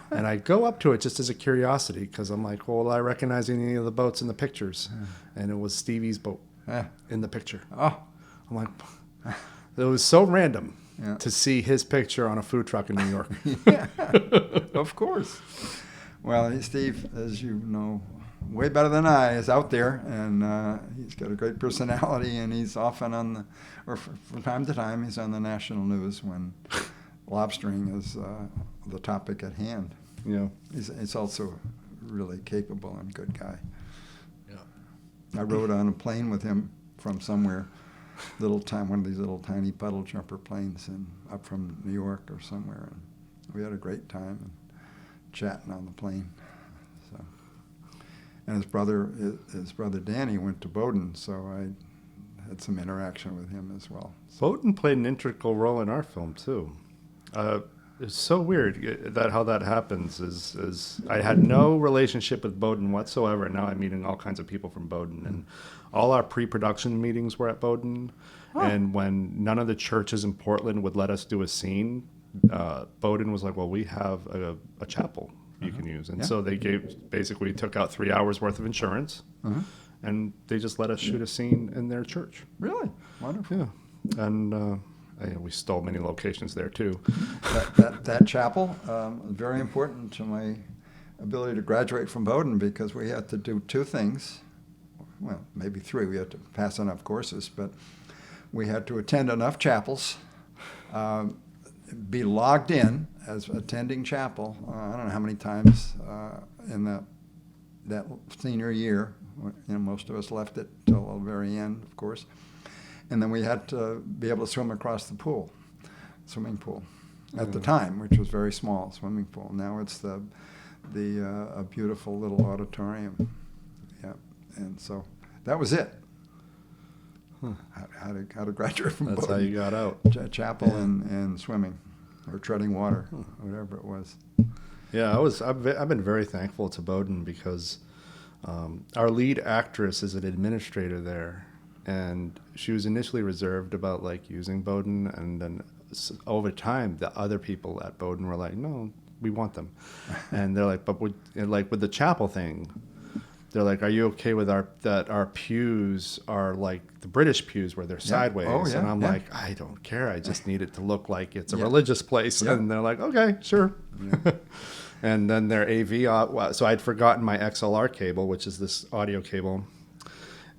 And I go up to it just as a curiosity, because I'm like, well, will I recognize any of the boats in the pictures? And it was Stevie's boat in the picture. Oh. I'm like, it was so random to see his picture on a food truck in New York. Yeah, of course. Well, Steve, as you know, way better than I, is out there, and he's got a great personality, and he's often from time to time, he's on the national news when lobstering is the topic at hand. He's also really capable and good guy. I rode on a plane with him from somewhere, one of these little tiny puddle jumper planes, and up from New York or somewhere, and we had a great time and chatting on the plane. So, and his brother Danny went to Bowdoin, so I had some interaction with him as well. So. Bowdoin played an integral role in our film too. It's so weird how that happens. Is I had no relationship with Bowdoin whatsoever, and now I'm meeting all kinds of people from Bowdoin, and all our pre-production meetings were at Bowdoin. And when none of the churches in Portland would let us do a scene, Bowdoin was like, well, we have a chapel you can use. And so they basically took out 3 hours worth of insurance, and they just let us shoot a scene in their church. Really? Wonderful. Yeah. And we stole many locations there too. That chapel, very important to my ability to graduate from Bowdoin, because we had to do 2 things. Well, maybe 3. We had to pass enough courses, but we had to attend enough chapels, be logged in as attending chapel. I don't know how many times in that senior year. Most of us left it till the very end, of course. And then we had to be able to swim across the swimming pool, at the time, which was very small swimming pool. Now it's a beautiful little auditorium. Yeah, and so that was it. how to graduate from That's Bowdoin. how you got out. Chapel and swimming, or treading water, whatever it was. Yeah, I've been very thankful to Bowdoin because our lead actress is an administrator there, and she was initially reserved about like using Bowdoin, and then over time the other people at Bowdoin were like, no, we want them, and they're like, but with the chapel thing, they're like, are you okay with our pews are like the British pews where they're sideways? Oh, yeah, And I'm yeah. like, I don't care. I just need it to look like it's a Yeah. religious place. Yeah. And they're like, okay, sure. Yeah. And then their AV, so I'd forgotten my XLR cable, which is this audio cable.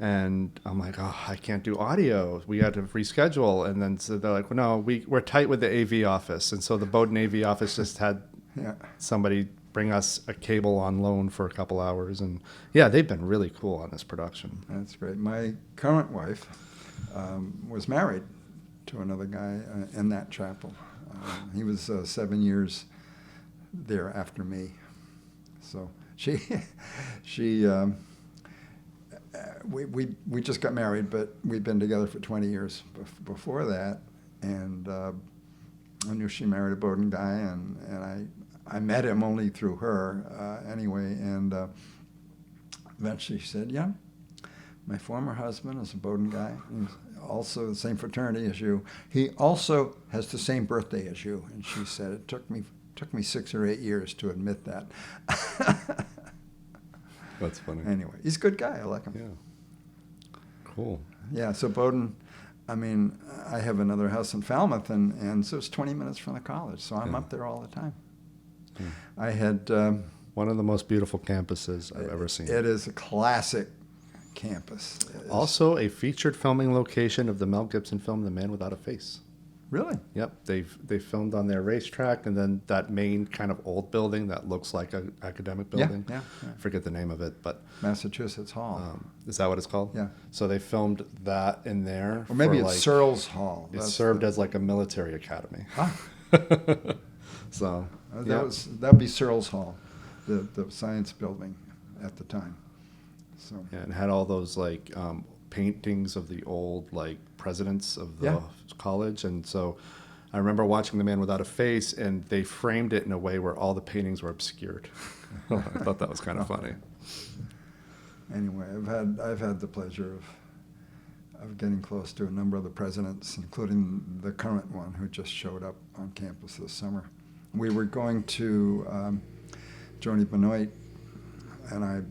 And I'm like, oh, I can't do audio. We had to reschedule. And then so they're like, well, no, we're tight with the AV office. And so the Bowdoin AV office just had Yeah. somebody bring us a cable on loan for a couple hours. And yeah, they've been really cool on this production. That's great. My current wife was married to another guy in that chapel. He was 7 years there after me. So we just got married, but we'd been together for 20 years before that. And I knew she married a Bowdoin guy, and I met him only through her anyway. And eventually she said, yeah, my former husband is a Bowdoin guy. He's also the same fraternity as you. He also has the same birthday as you. And she said, it took me 6 or 8 years to admit that. That's funny. Anyway, he's a good guy. I like him. Yeah. Cool. Yeah, so Bowdoin, I mean, I have another house in Falmouth, and so it's 20 minutes from the college, so I'm up there all the time. Yeah. I had... One of the most beautiful campuses I've ever seen. It is a classic campus. Also a featured filming location of the Mel Gibson film The Man Without a Face. Really? Yep, they filmed on their racetrack, and then that main kind of old building that looks like an academic building. Yeah. I forget the name of it, but Massachusetts Hall. is that what it's called? Yeah. So they filmed that in there. Or maybe for, it's Searles Hall. It served as like a military academy. Ah. So That'd be Searles Hall, the science building at the time. So yeah, and had all those like paintings of the old like presidents of the college, and so I remember watching The Man Without a Face, and they framed it in a way where all the paintings were obscured. I thought that was kind of funny. Anyway, I've had the pleasure of getting close to a number of the presidents, including the current one who just showed up on campus this summer. We were going to Joni Benoit and I,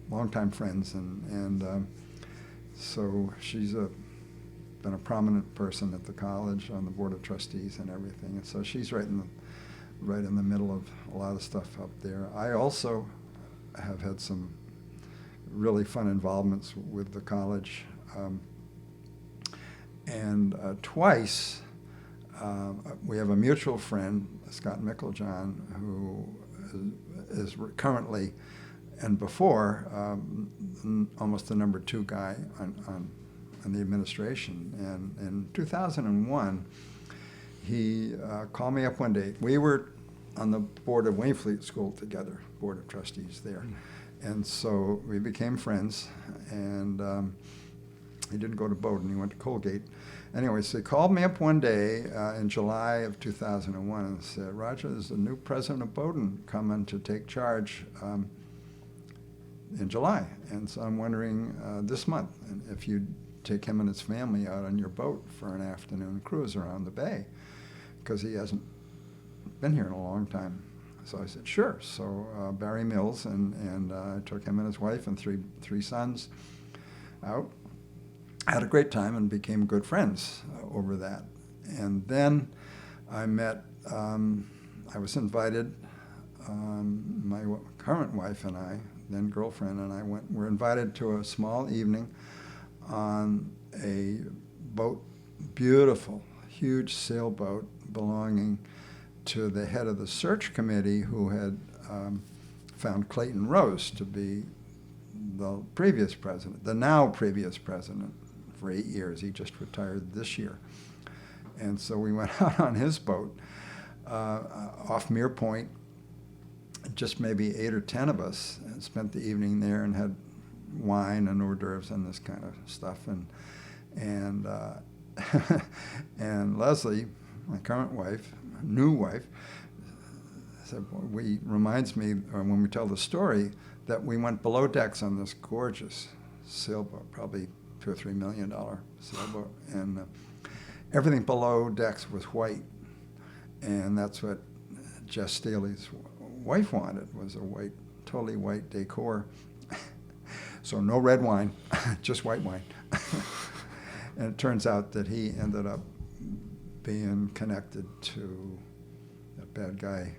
longtime friends, and so she's been a prominent person at the college on the board of trustees and everything, and so she's right in the middle of a lot of stuff up there. I also have had some really fun involvements with the college, and twice we have a mutual friend, Scott Micklejohn, who is currently and before almost the number 2 guy on the administration. And in 2001, he called me up one day. We were on the board of Waynflete School together, board of trustees there. And so we became friends, and he didn't go to Bowdoin, he went to Colgate. Anyway, so he called me up one day in July of 2001 and said, Roger, there's a new president of Bowdoin coming to take charge in July. And so I'm wondering this month if you'd take him and his family out on your boat for an afternoon cruise around the bay, because he hasn't been here in a long time. So I said, sure. So Barry Mills, and I took him and his wife and three sons out. Had a great time and became good friends over that. And then I met, I was invited, my current wife and I, then girlfriend and I were invited to a small evening on a boat, beautiful, huge sailboat belonging to the head of the search committee who had found Clayton Rose to be the previous president, the now previous president for 8 years. He just retired this year. And so we went out on his boat off Mere Point, just maybe 8 or 10 of us, and spent the evening there and had wine and hors d'oeuvres and this kind of stuff. And and Leslie, my current wife, new wife, said, reminds me when we tell the story that we went below decks on this gorgeous sailboat, probably $2 or $3 million sailboat, and everything below decks was white, and that's what Jess Staley's wife wanted, was a white, totally white decor. So no red wine, just white wine. And it turns out that he ended up being connected to a bad guy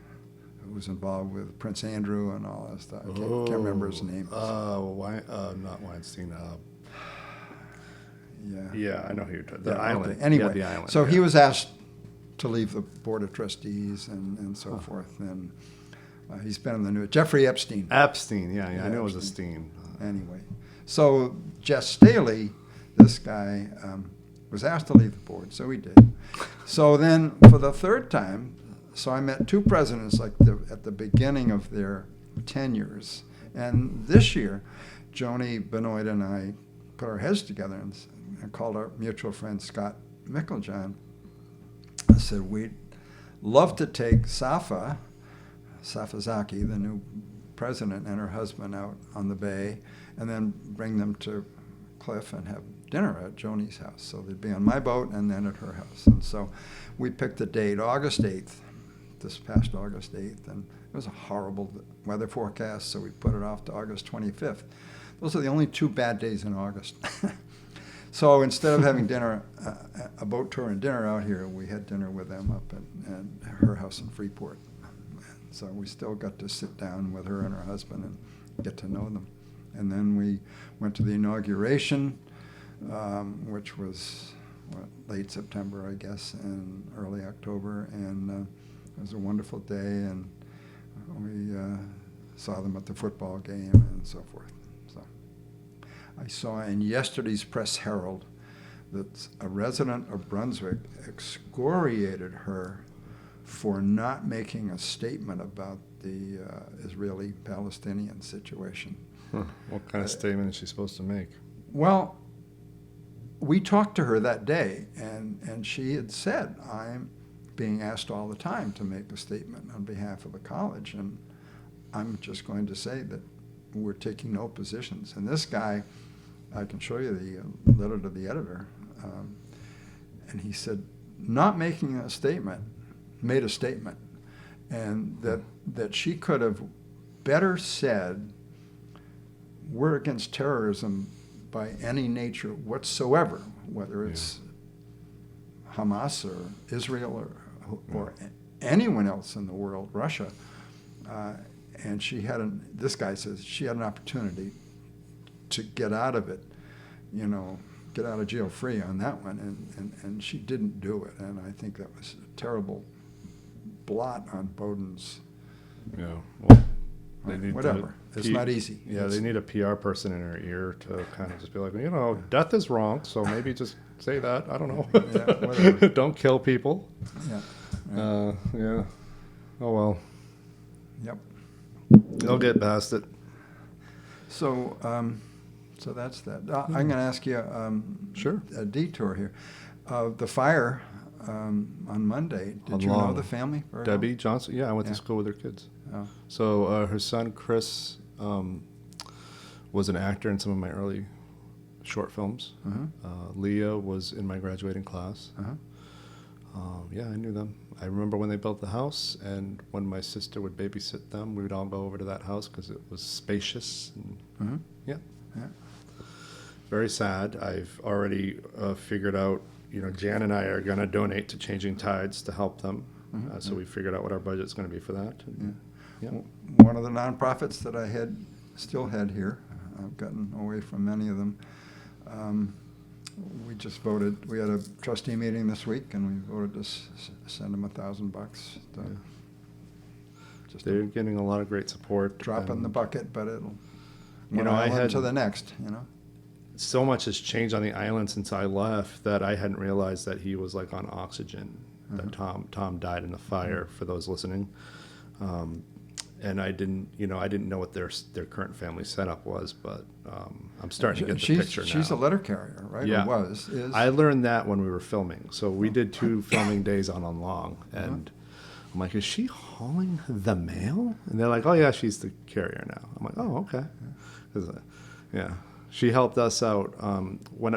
who was involved with Prince Andrew and all that stuff. I can't remember his name. Not Weinstein. Yeah. Yeah, I know who you're talking. The Yeah, island. okay. Anyway, Yeah, the island. so yeah. he was asked to leave the board of trustees and so forth. And he's been in the news. Jeffrey Epstein. Epstein. Yeah, I knew it was a Epstein. Steen. Anyway, so Jess Staley, this guy, was asked to leave the board, so he did. So then, for the third time, so I met two presidents at the beginning of their tenures. And this year, Joni Benoit and I put our heads together and called our mutual friend Scott Micklejohn. I said, we'd love to take Safazaki, the new president, and her husband out on the bay, and then bring them to Cliff and have dinner at Joni's house. So they'd be on my boat and then at her house. And so we picked a date, August 8th, this past August 8th, and it was a horrible weather forecast, so we put it off to August 25th. Those are the only 2 bad days in August. So instead of having dinner, a boat tour and dinner out here, we had dinner with them up at her house in Freeport. So we still got to sit down with her and her husband and get to know them. And then we went to the inauguration, which was late September, I guess, and early October. And it was a wonderful day, and we saw them at the football game and so forth. So I saw in yesterday's Press Herald that a resident of Brunswick excoriated her for not making a statement about the Israeli-Palestinian situation. Huh. What kind of statement is she supposed to make? Well, we talked to her that day, and she had said, I'm being asked all the time to make a statement on behalf of the college, and I'm just going to say that we're taking no positions. And this guy, I can show you the letter to the editor, and he said, not making a statement, made a statement, and that she could have better said, we're against terrorism by any nature whatsoever, whether it's Hamas or Israel or anyone else in the world, Russia. And she had this guy says she had an opportunity to get out of it, get out of jail free on that one, and she didn't do it. And I think that was a terrible blot on Bowden's. Yeah. Well, they need whatever. It's not easy. Yeah, they need a PR person in her ear to kind of just be like, death is wrong, so maybe just say that. I don't know. Yeah, whatever. Don't kill people. Yeah. Right. Yeah. Oh, well. Yep. They'll get past it. So, so that's that. I'm going to ask you Sure. a detour here. The fire on Monday, did you know the family? Very Debbie Johnson? Yeah, I went to Yeah. school with her kids. Oh. So her son, Chris, was an actor in some of my early short films. Uh-huh. Leah was in my graduating class. Uh-huh. Yeah, I knew them. I remember when they built the house, and when my sister would babysit them, we would all go over to that house because it was spacious. And Uh-huh. yeah. Yeah. Very sad. I've already figured out, Jan and I are going to donate to Changing Tides to help them. Mhm. So we figured out what our budget's going to be for that. Yeah. Yeah. One of the nonprofits that I still had here, I've gotten away from many of them. We just voted. We had a trustee meeting this week, and we voted to send them $1,000. Just They're getting a lot of great support. drop in the bucket, but it'll I island had to the next. So much has changed on the island since I left that I hadn't realized that he was like on oxygen. That Tom died in the fire. For those listening, and I didn't know what their current family setup was, but I'm starting to get the she's, picture now. She's a letter carrier, right? Yeah. Or was. Is. I learned that when we were filming. So we did 2 filming days on Long, and I'm like, is she hauling the mail? And they're like, oh yeah, she's the carrier now. I'm like, oh okay. 'Cause, yeah, she helped us out.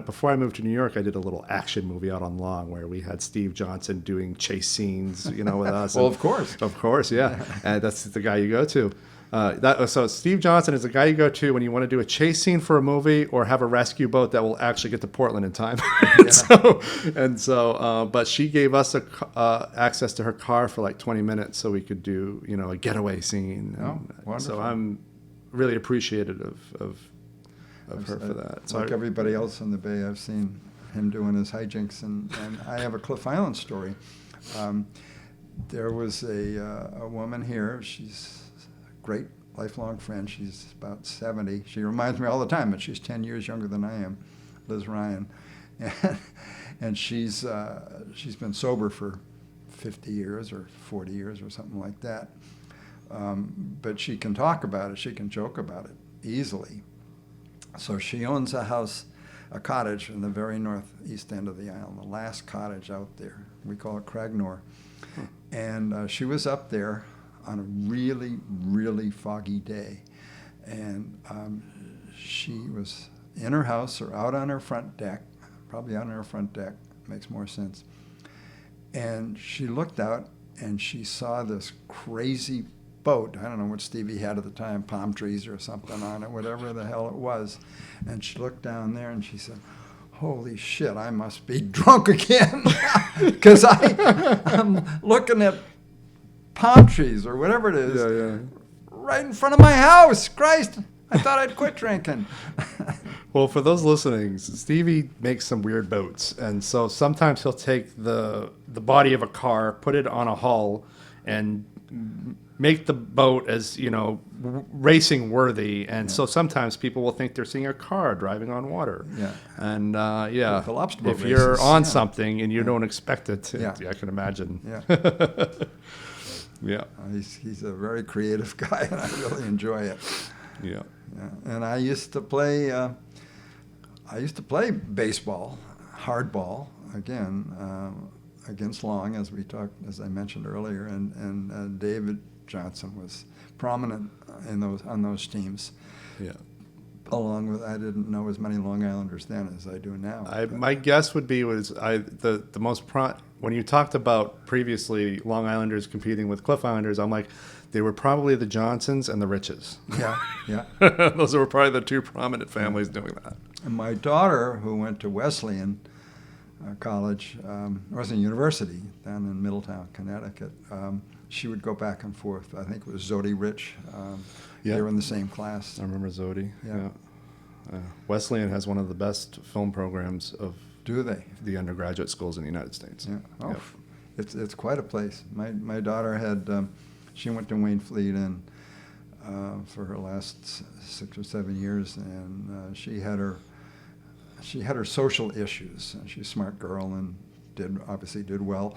Before I moved to New York, I did a little action movie out on Long where we had Steve Johnson doing chase scenes, with us. Well, And, of course, yeah, and that's the guy you go to. So Steve Johnson is the guy you go to when you want to do a chase scene for a movie or have a rescue boat that will actually get to Portland in time. But she gave us access to her car for like 20 minutes so we could do, a getaway scene. Wonderful. So I'm really appreciative of her for that. So like everybody else in the Bay, I've seen him doing his hijinks, and I have a Cliff Island story. There was a woman here. She's great lifelong friend. She's about 70. She reminds me all the time, but she's 10 years younger than I am, Liz Ryan. And she's been sober for 50 years or 40 years or something like that. But she can talk about it. She can joke about it easily. So she owns a cottage in the very northeast end of the island, the last cottage out there. We call it Cragnor. And she was up there on a really, really foggy day. And she was in her house or out on her front deck, probably out on her front deck, makes more sense. And she looked out and she saw this crazy boat. I don't know what Stevie had at the time, palm trees or something on it, whatever the hell it was. And she looked down there and she said, holy shit, I must be drunk again. Because I'm looking at palm trees or whatever it is right in front of my house. Christ, I thought I'd quit drinking. Well, for those listening, Stevie makes some weird boats. And so sometimes he'll take the body of a car, put it on a hull, and make the boat as, racing worthy. And so sometimes people will think they're seeing a car driving on water. Yeah. And The lobster boat if you're races, on something and you don't expect it, Yeah. I can imagine. Yeah. Yeah. He's a very creative guy, and I really enjoy it. Yeah. Yeah. And I used to play baseball, hardball, again, against Long, as I mentioned earlier, and David Johnson was prominent on those teams. Yeah. Along with, I didn't know as many Long Islanders then as I do now. My guess would be the most when you talked about previously Long Islanders competing with Cliff Islanders, I'm like, they were probably the Johnsons and the Riches. Yeah. Those were probably the 2 prominent families doing that. And my daughter, who went to Wesleyan College, Wesleyan University down in Middletown, Connecticut, she would go back and forth. I think it was Zodi Rich. They were in the same class. I remember Zodi. Yeah. Wesleyan has one of the best film programs of Do they? the undergraduate schools in the United States. Yeah. Oh, Yep. it's quite a place. My daughter had she went to Wayne Fleet and for her last 6 or 7 years, and she had her social issues. She's a smart girl and obviously did well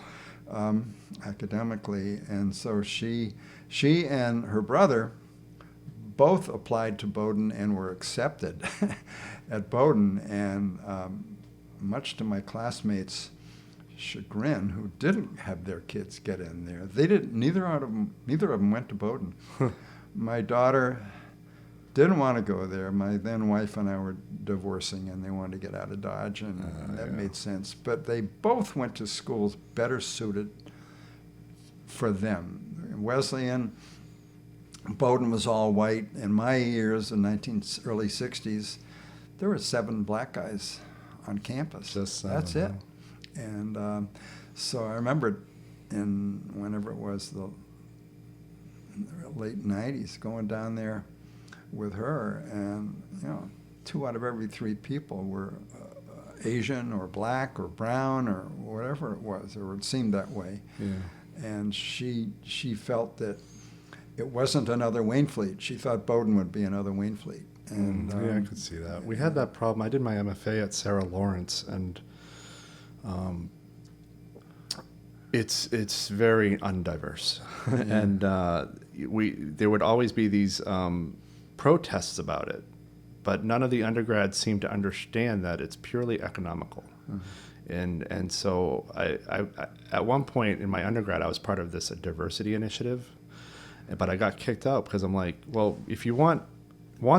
academically, and so she and her brother both applied to Bowdoin and were accepted at Bowdoin, and much to my classmates' chagrin, who didn't have their kids get in there, they didn't. Neither of them went to Bowdoin. My daughter didn't want to go there. My then wife and I were divorcing, and they wanted to get out of Dodge, and that made sense. But they both went to schools better suited for them. Wesleyan, Bowdoin was all white. In my years, in early 60s, there were 7 black guys on campus. That's it. And so I remember whenever it was the late 90s, going down there with her, and 2 out of every 3 people were Asian or black or brown or whatever it was, or it seemed that way. Yeah. And she felt that it wasn't another Waynfleet. She thought Bowdoin would be another Waynfleet. And yeah, I could see that. We had that problem. I did my MFA at Sarah Lawrence, and It's very undiverse, and there would always be these protests about it, but none of the undergrads seem to understand that it's purely economical. And so I at one point in my undergrad, I was part of this diversity initiative, but I got kicked out because I'm like, well, if you want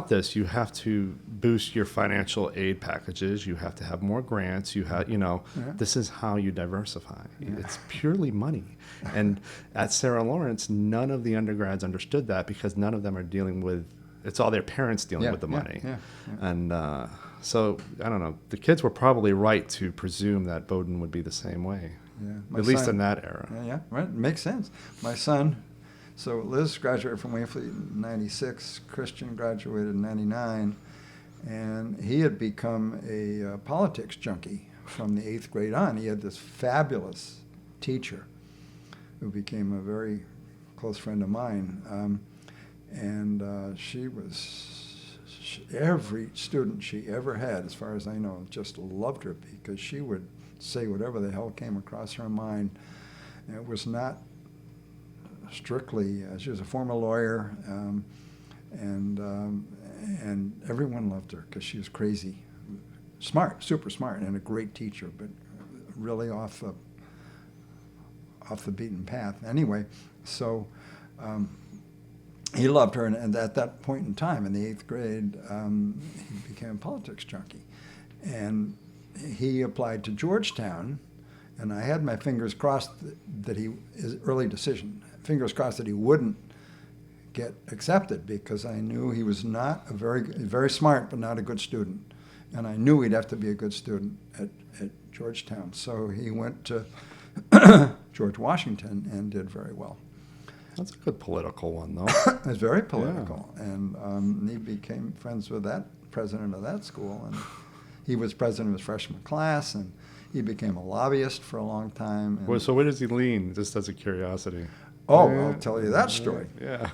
this, you have to boost your financial aid packages. You have to have more grants. This is how you diversify. It's purely money. And at Sarah Lawrence, none of the undergrads understood that because none of them are dealing with, it's all their parents dealing with the money. And so, I don't know, the kids were probably right to presume that Bowdoin would be the same way, at least in that era. Yeah, right. Makes sense. My son, so Liz graduated from Waynflete in 96, Christian graduated in 99, and he had become a politics junkie from the 8th grade on. He had this fabulous teacher who became a very close friend of mine, and she was, every student she ever had, as far as I know, just loved her because she would say whatever the hell came across her mind. And it was not strictly, she was a former lawyer, and everyone loved her because she was crazy, smart, super smart, and a great teacher, but really off the beaten path. Anyway, so he loved her, and at that point in time, in the 8th grade, he became a politics junkie, and he applied to Georgetown, and I had my fingers crossed that his early decision, fingers crossed that he wouldn't get accepted, because I knew he was not very smart, but not a good student. And I knew he'd have to be a good student at Georgetown. So he went to George Washington and did very well. That's a good political one, though. It was very political. Yeah. And he became friends with that president of that school. And he was president of his freshman class, and he became a lobbyist for a long time. And so where does he lean, just as a curiosity? Oh, I'll tell you that story. Yeah.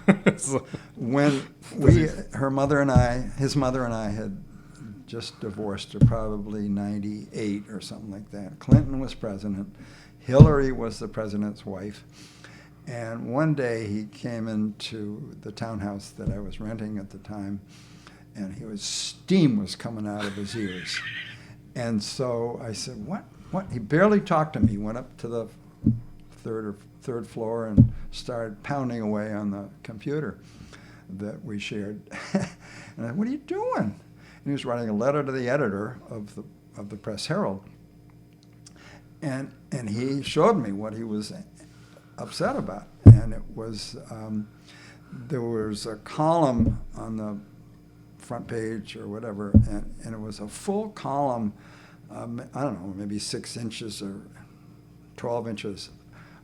When his mother and I had just divorced, or probably 98 or something like that. Clinton was president. Hillary was the president's wife. And one day he came into the townhouse that I was renting at the time, and steam was coming out of his ears. And so I said, what? He barely talked to me. He went up to the third floor and started pounding away on the computer that we shared. And I said, what are you doing? And he was writing a letter to the editor of the Press Herald. And he showed me what he was upset about. And it was, there was a column on the front page or whatever, and it was a full column, I don't know, maybe 6 inches or 12 inches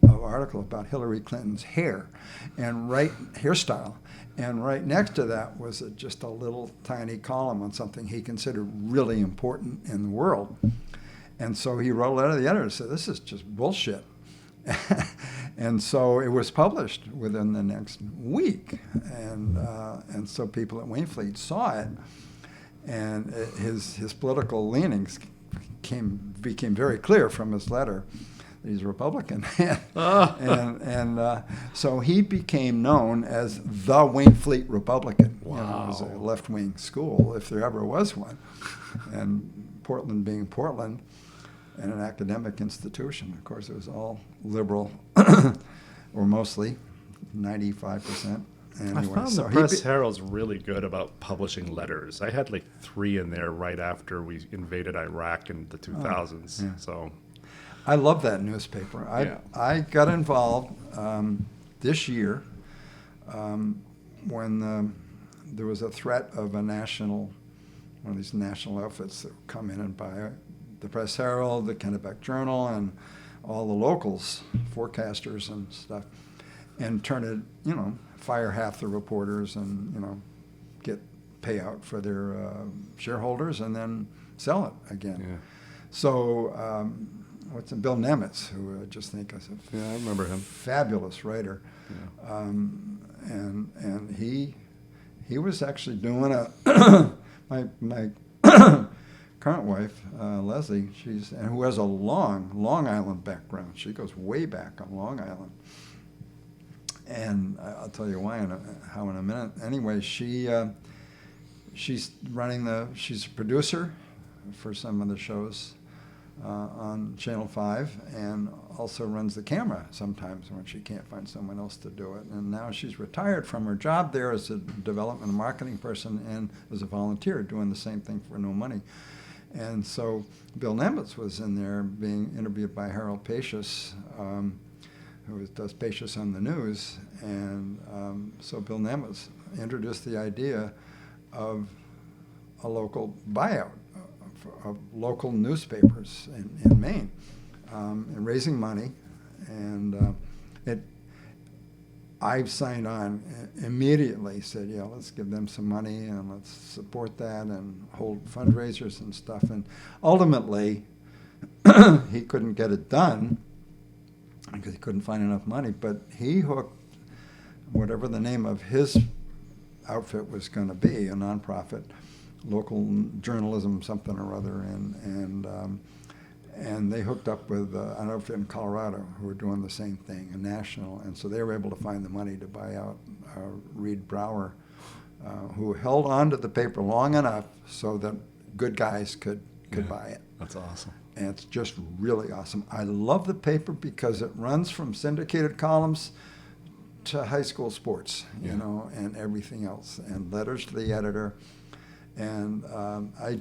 of article about Hillary Clinton's hairstyle, and right next to that was just a little tiny column on something he considered really important in the world. And so he wrote a letter to the editor and said, this is just bullshit. And so it was published within the next week, and so people at Waynflete saw it, and his political leanings became very clear from his letter. He's a Republican, and so he became known as the Waynflete Republican. Wow. It was a left-wing school, if there ever was one, and Portland being Portland, and an academic institution. Of course, it was all liberal, or mostly, 95%. Anyway, I found the Press Herald's really good about publishing letters. I had like 3 in there right after we invaded Iraq in the 2000s. Yeah. So I love that newspaper. I got involved this year when there was a threat of one of these national outfits that would come in and buy the Press Herald, the Kennebec Journal, and all the locals, forecasters and stuff, and turn it, fire half the reporters and, get payout for their shareholders and then sell it again. Yeah. So Bill Nemitz, who I just think is a I remember him. Fabulous writer. Yeah. And he was actually doing my current wife, Leslie, and who has a long Long Island background. She goes way back on Long Island. And I'll tell you why how in a minute. Anyway, she's she's a producer for some of the shows on Channel 5, and also runs the camera sometimes when she can't find someone else to do it. And now she's retired from her job there as a development and marketing person and as a volunteer doing the same thing for no money. And so Bill Nemitz was in there being interviewed by Harold Pacious, who does Pacious on the News. And so Bill Nemitz introduced the idea of a local buyout of local newspapers in Maine, and raising money. And I signed on immediately, said, yeah, let's give them some money and let's support that and hold fundraisers and stuff. And ultimately, he couldn't get it done because he couldn't find enough money, but he hooked whatever the name of his outfit was going to be, a nonprofit, local journalism something or other, and they hooked up with an outfit in Colorado who were doing the same thing, a national, and so they were able to find the money to buy out Reed Brower, who held on to the paper long enough so that good guys could buy it. That's awesome. And it's just really awesome. I love the paper because it runs from syndicated columns to high school sports, you know, and everything else, and letters to the editor. And I've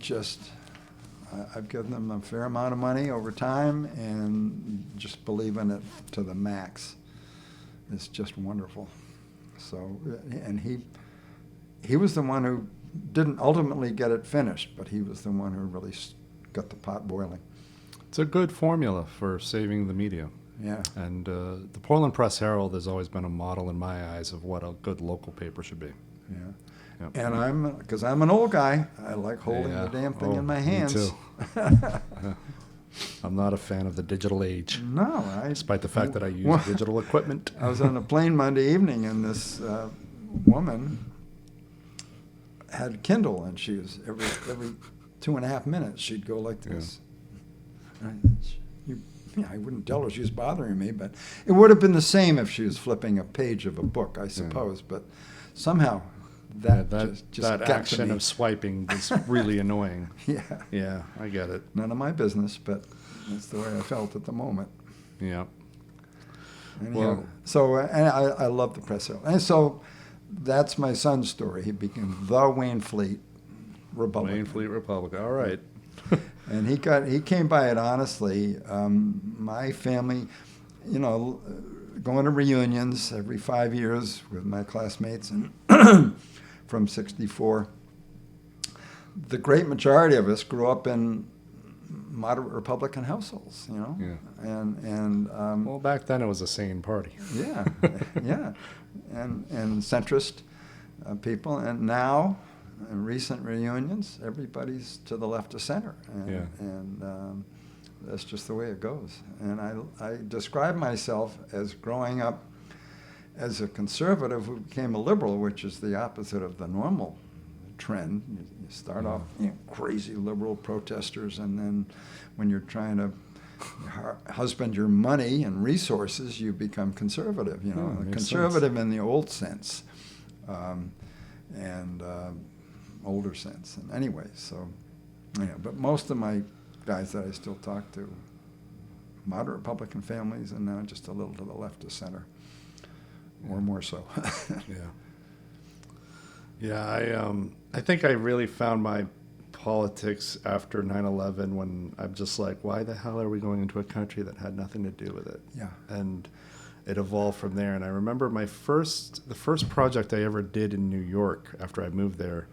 given them a fair amount of money over time and just believe in it to the max. It's just wonderful. So, and he was the one who didn't ultimately get it finished, but he was the one who really got the pot boiling. It's a good formula for saving the media. Yeah. And the Portland Press Herald has always been a model in my eyes of what a good local paper should be. Yeah. Yep. And because I'm an old guy, I like holding the damn thing in my hands. Me too. I'm not a fan of the digital age. No, despite the fact that I use digital equipment. I was on a plane Monday evening, and this woman had Kindle, and she was every 2.5 minutes she'd go like this. I wouldn't tell her she was bothering me, but it would have been the same if she was flipping a page of a book, I suppose. But somehow that just that got action to me. of swiping is really annoying. Yeah. Yeah, I get it. None of my business, but that's the way I felt at the moment. Yeah. Anyhow, Well, so and I love the press herald. And so that's my son's story. He became the Waynfleet Republican. Waynfleet Republic. All right. And he came by it honestly. My family, you know, going to reunions every 5 years with my classmates and from '64. The great majority of us grew up in moderate Republican households, you know. Yeah. And Well, back then it was a sane party. yeah, yeah, and centrist people, and now. In recent reunions, everybody's to the left of center, and that's just the way it goes. And I describe myself as growing up as a conservative who became a liberal, which is the opposite of the normal trend. You start off crazy liberal protesters, and then when you're trying to husband your money and resources, you become conservative. You know, conservative in the old sense, and older sense. And anyway, so yeah. But most of my guys that I still talk to, moderate Republican families, and now just a little to the left of center, or more so. Yeah, I think I really found my politics after 9/11 when I'm just like, why the hell are we going into a country that had nothing to do with it? Yeah. And it evolved from there. And I remember the first project I ever did in New York after I moved there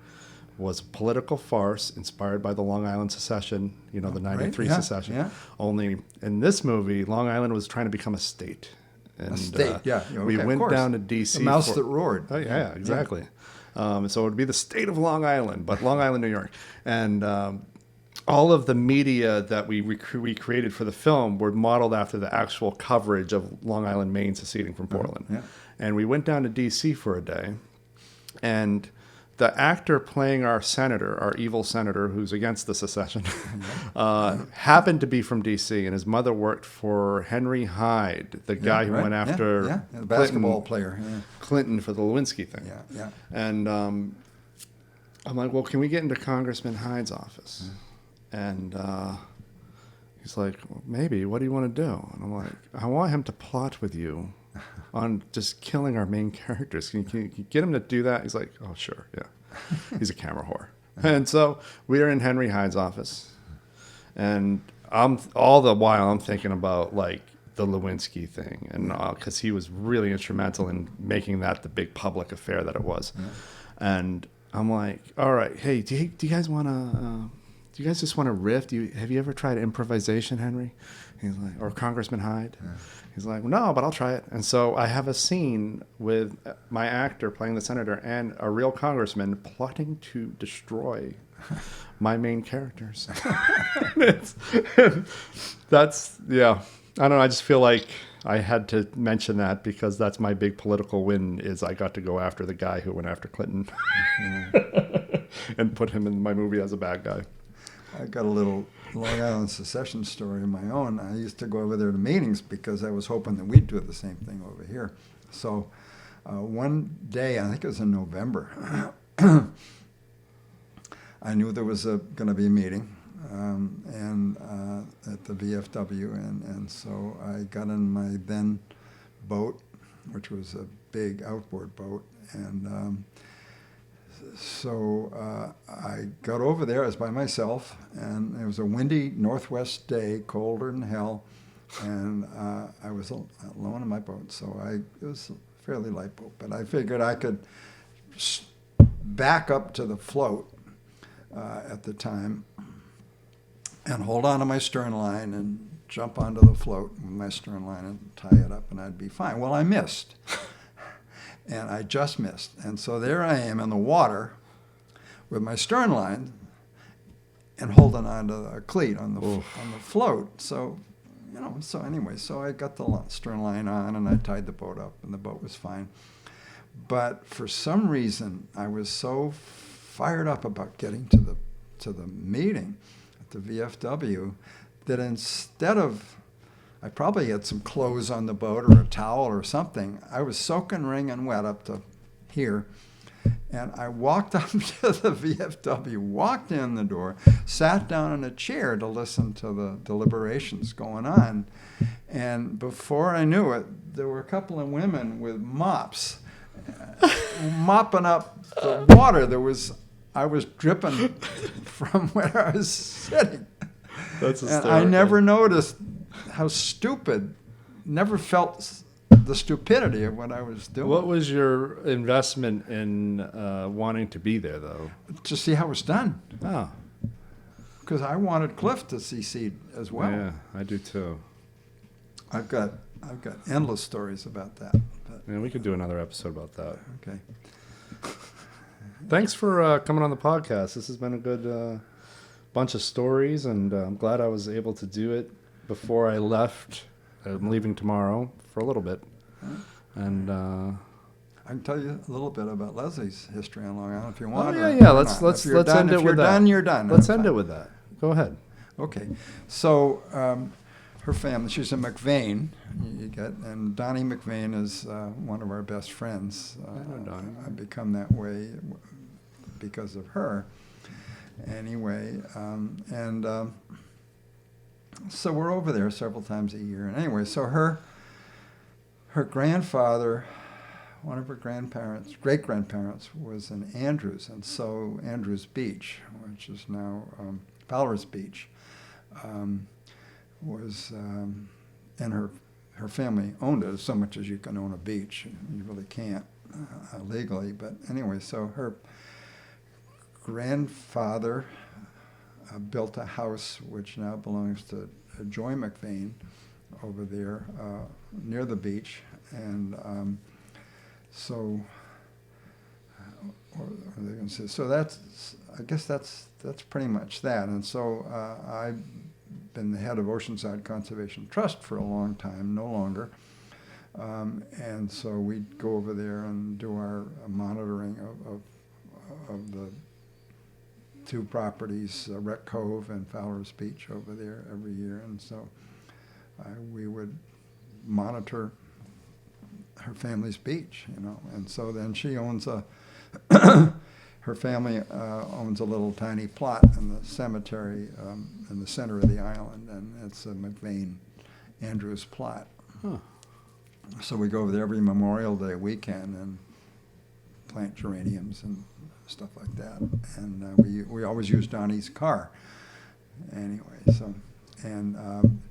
was a political farce inspired by the Long Island secession, you know, the 93 secession. Yeah. Only in this movie, Long Island was trying to become a state. And, A state, we went down to D.C. The mouse that roared. Oh, yeah, exactly. So it would be the state of Long Island, but Long Island, New York. And all of the media that we recreated for the film were modeled after the actual coverage of Long Island, Maine seceding from Portland. Yeah. And we went down to D.C. for a day, and the actor playing our senator, our evil senator who's against the secession, happened to be from D.C. and his mother worked for Henry Hyde, the guy who went after the basketball player. Yeah. Clinton for the Lewinsky thing. Yeah. And I'm like, well, can we get into Congressman Hyde's office? And he's like, well, maybe. What do you want to do? And I'm like, I want him to plot with you on just killing our main characters. Can you get him to do that? He's like, oh, sure, yeah. He's a camera whore. And so we are in Henry Hyde's office. And all the while I'm thinking about, like, the Lewinsky thing. And because he was really instrumental in making that the big public affair that it was. Yeah. And I'm like, all right, hey, do you guys want to... do you guys just want to riff? Have you ever tried improvisation, Henry? He's like, or Congressman Hyde? Yeah. He's like, no, but I'll try it. And so I have a scene with my actor playing the senator and a real congressman plotting to destroy my main characters. That's, yeah. I don't know. I just feel like I had to mention that because that's my big political win is I got to go after the guy who went after Clinton and put him in my movie as a bad guy. I got a little Long Island secession story of my own. I used to go over there to meetings because I was hoping that we'd do the same thing over here. So one day, I think it was in November, I knew there was going to be a meeting and at the VFW, and so I got in my then boat, which was a big outboard boat, and so I got over there. I was by myself, and it was a windy northwest day, colder than hell, and I was alone in my boat. So it was a fairly light boat, but I figured I could back up to the float at the time and hold on to my stern line and jump onto the float with my stern line and tie it up, and I'd be fine. Well, I missed. And I just missed. And so there I am in the water with my stern line and holding onto a cleat on the float. So, so anyway, so I got the stern line on and I tied the boat up and the boat was fine. But for some reason, I was so fired up about getting to the meeting at the VFW that instead of I probably had some clothes on the boat or a towel or something. I was soaking wringing wet up to here. And I walked up to the VFW, walked in the door, sat down in a chair to listen to the deliberations going on. And before I knew it, there were a couple of women with mops mopping up the water. I was dripping from where I was sitting. That's hysterical. And I never noticed how stupid, never felt the stupidity of what I was doing. What was your investment in wanting to be there, though? To see how it's done. Oh. Because I wanted Cliff to succeed as well. Yeah, I do too. I've got endless stories about that. But, yeah, we could do another episode about that. Okay. Thanks for coming on the podcast. This has been a good bunch of stories, and I'm glad I was able to do it before I left. I'm leaving tomorrow for a little bit. And I can tell you a little bit about Leslie's history on Long Island if you want. Oh, yeah. Let's end it with that. If you're done, you're done. Let's end it with that. Go ahead. Okay. So her family, she's a McVeigh, and Donnie McVeigh is one of our best friends. I know Donnie. I've become that way because of her. Anyway, so we're over there several times a year. And anyway, so her grandfather, one of her great-grandparents, was in Andrews, and so Andrews Beach, which is now Fowler's Beach, was, and her family owned it, so much as you can own a beach. You really can't legally, but anyway, so her grandfather built a house which now belongs to Joy McVeigh over there near the beach, and so what are they going to say? So I guess that's pretty much that. And so I've been the head of Oceanside Conservation Trust for a long time, no longer. And so we go over there and do our monitoring of the two properties, Wreck Cove and Fowler's Beach over there every year. And so we would monitor her family's beach, And so then she owns her family owns a little tiny plot in the cemetery in the center of the island, and it's a McVeigh Andrews plot. Huh. So we go over there every Memorial Day weekend and plant geraniums and stuff like that. And we always use Donnie's car. Anyway, so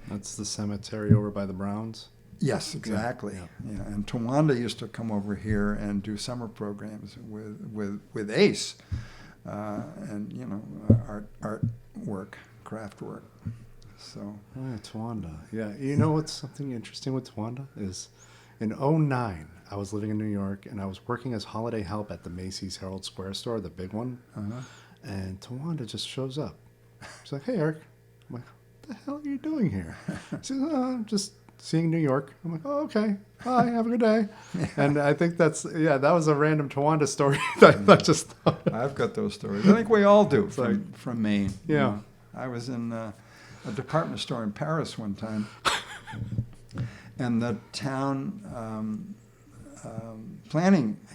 That's the cemetery over by the Browns. yes, exactly. Yeah. And Tawanda used to come over here and do summer programs with Ace, and art work, craft work. So Oh, Tawanda. Yeah. You know what's something interesting with Tawanda is in '09, I was living in New York and I was working as holiday help at the Macy's Herald Square store, the big one. And Tawanda just shows up. She's like, "Hey, Eric." I'm like, "What the hell are you doing here?" She says, "Oh, I'm just seeing New York." I'm like, "Oh, okay. Bye. Have a good day." And I think that was a random Tawanda story that I just thought. I've got those stories. I think we all do from Maine. Yeah. I was in a department store in Paris one time, and the town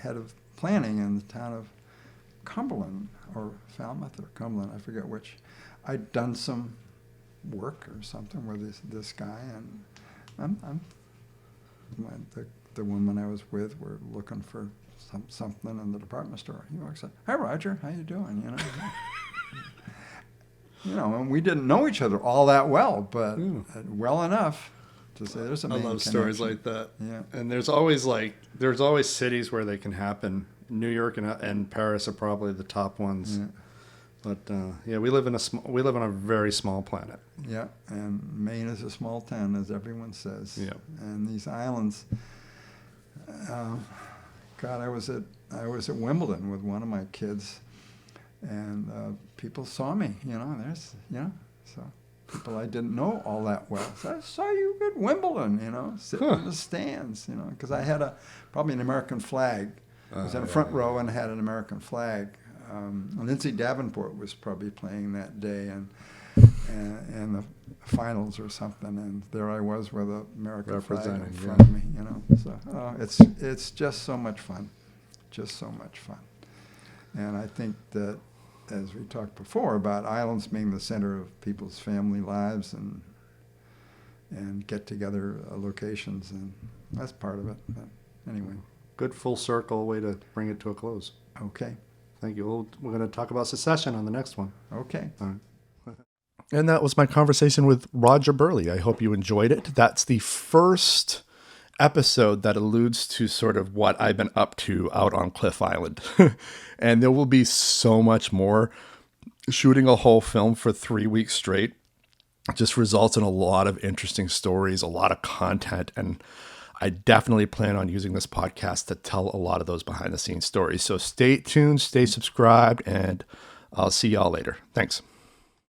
head of planning in the town of Cumberland, or Falmouth or Cumberland, I forget which. I'd done some work or something with this guy, and the woman I was with were looking for something in the department store. He walks up, "Hi, Roger, how you doing?" And we didn't know each other all that well, but well enough to say there's a Maine I love connection. stories like that. Yeah. And there's always cities where they can happen. New York and Paris are probably the top ones. Yeah. But we live on a very small planet. Yeah, and Maine is a small town, as everyone says. Yeah. And these islands. God, I was at Wimbledon with one of my kids, and people saw me. So people I didn't know all that well. So I saw you at Wimbledon. Sitting in the stands. Because I had probably an American flag. I was in the front row and had an American flag. Lindsay Davenport was probably playing that day, and the finals or something, and there I was with an American flag in front of me. So it's just so much fun, and I think that, as we talked before about islands being the center of people's family lives and get-together locations, and that's part of it. But anyway. Good full circle way to bring it to a close. Okay. Thank you. We're going to talk about secession on the next one. Okay. All right. And that was my conversation with Roger Berle. I hope you enjoyed it. That's the first episode that alludes to sort of what I've been up to out on Cliff Island. And there will be so much more. Shooting a whole film for 3 weeks straight just results in a lot of interesting stories, a lot of content, and I definitely plan on using this podcast to tell a lot of those behind the scenes stories. So stay tuned, stay subscribed, and I'll see y'all later. Thanks.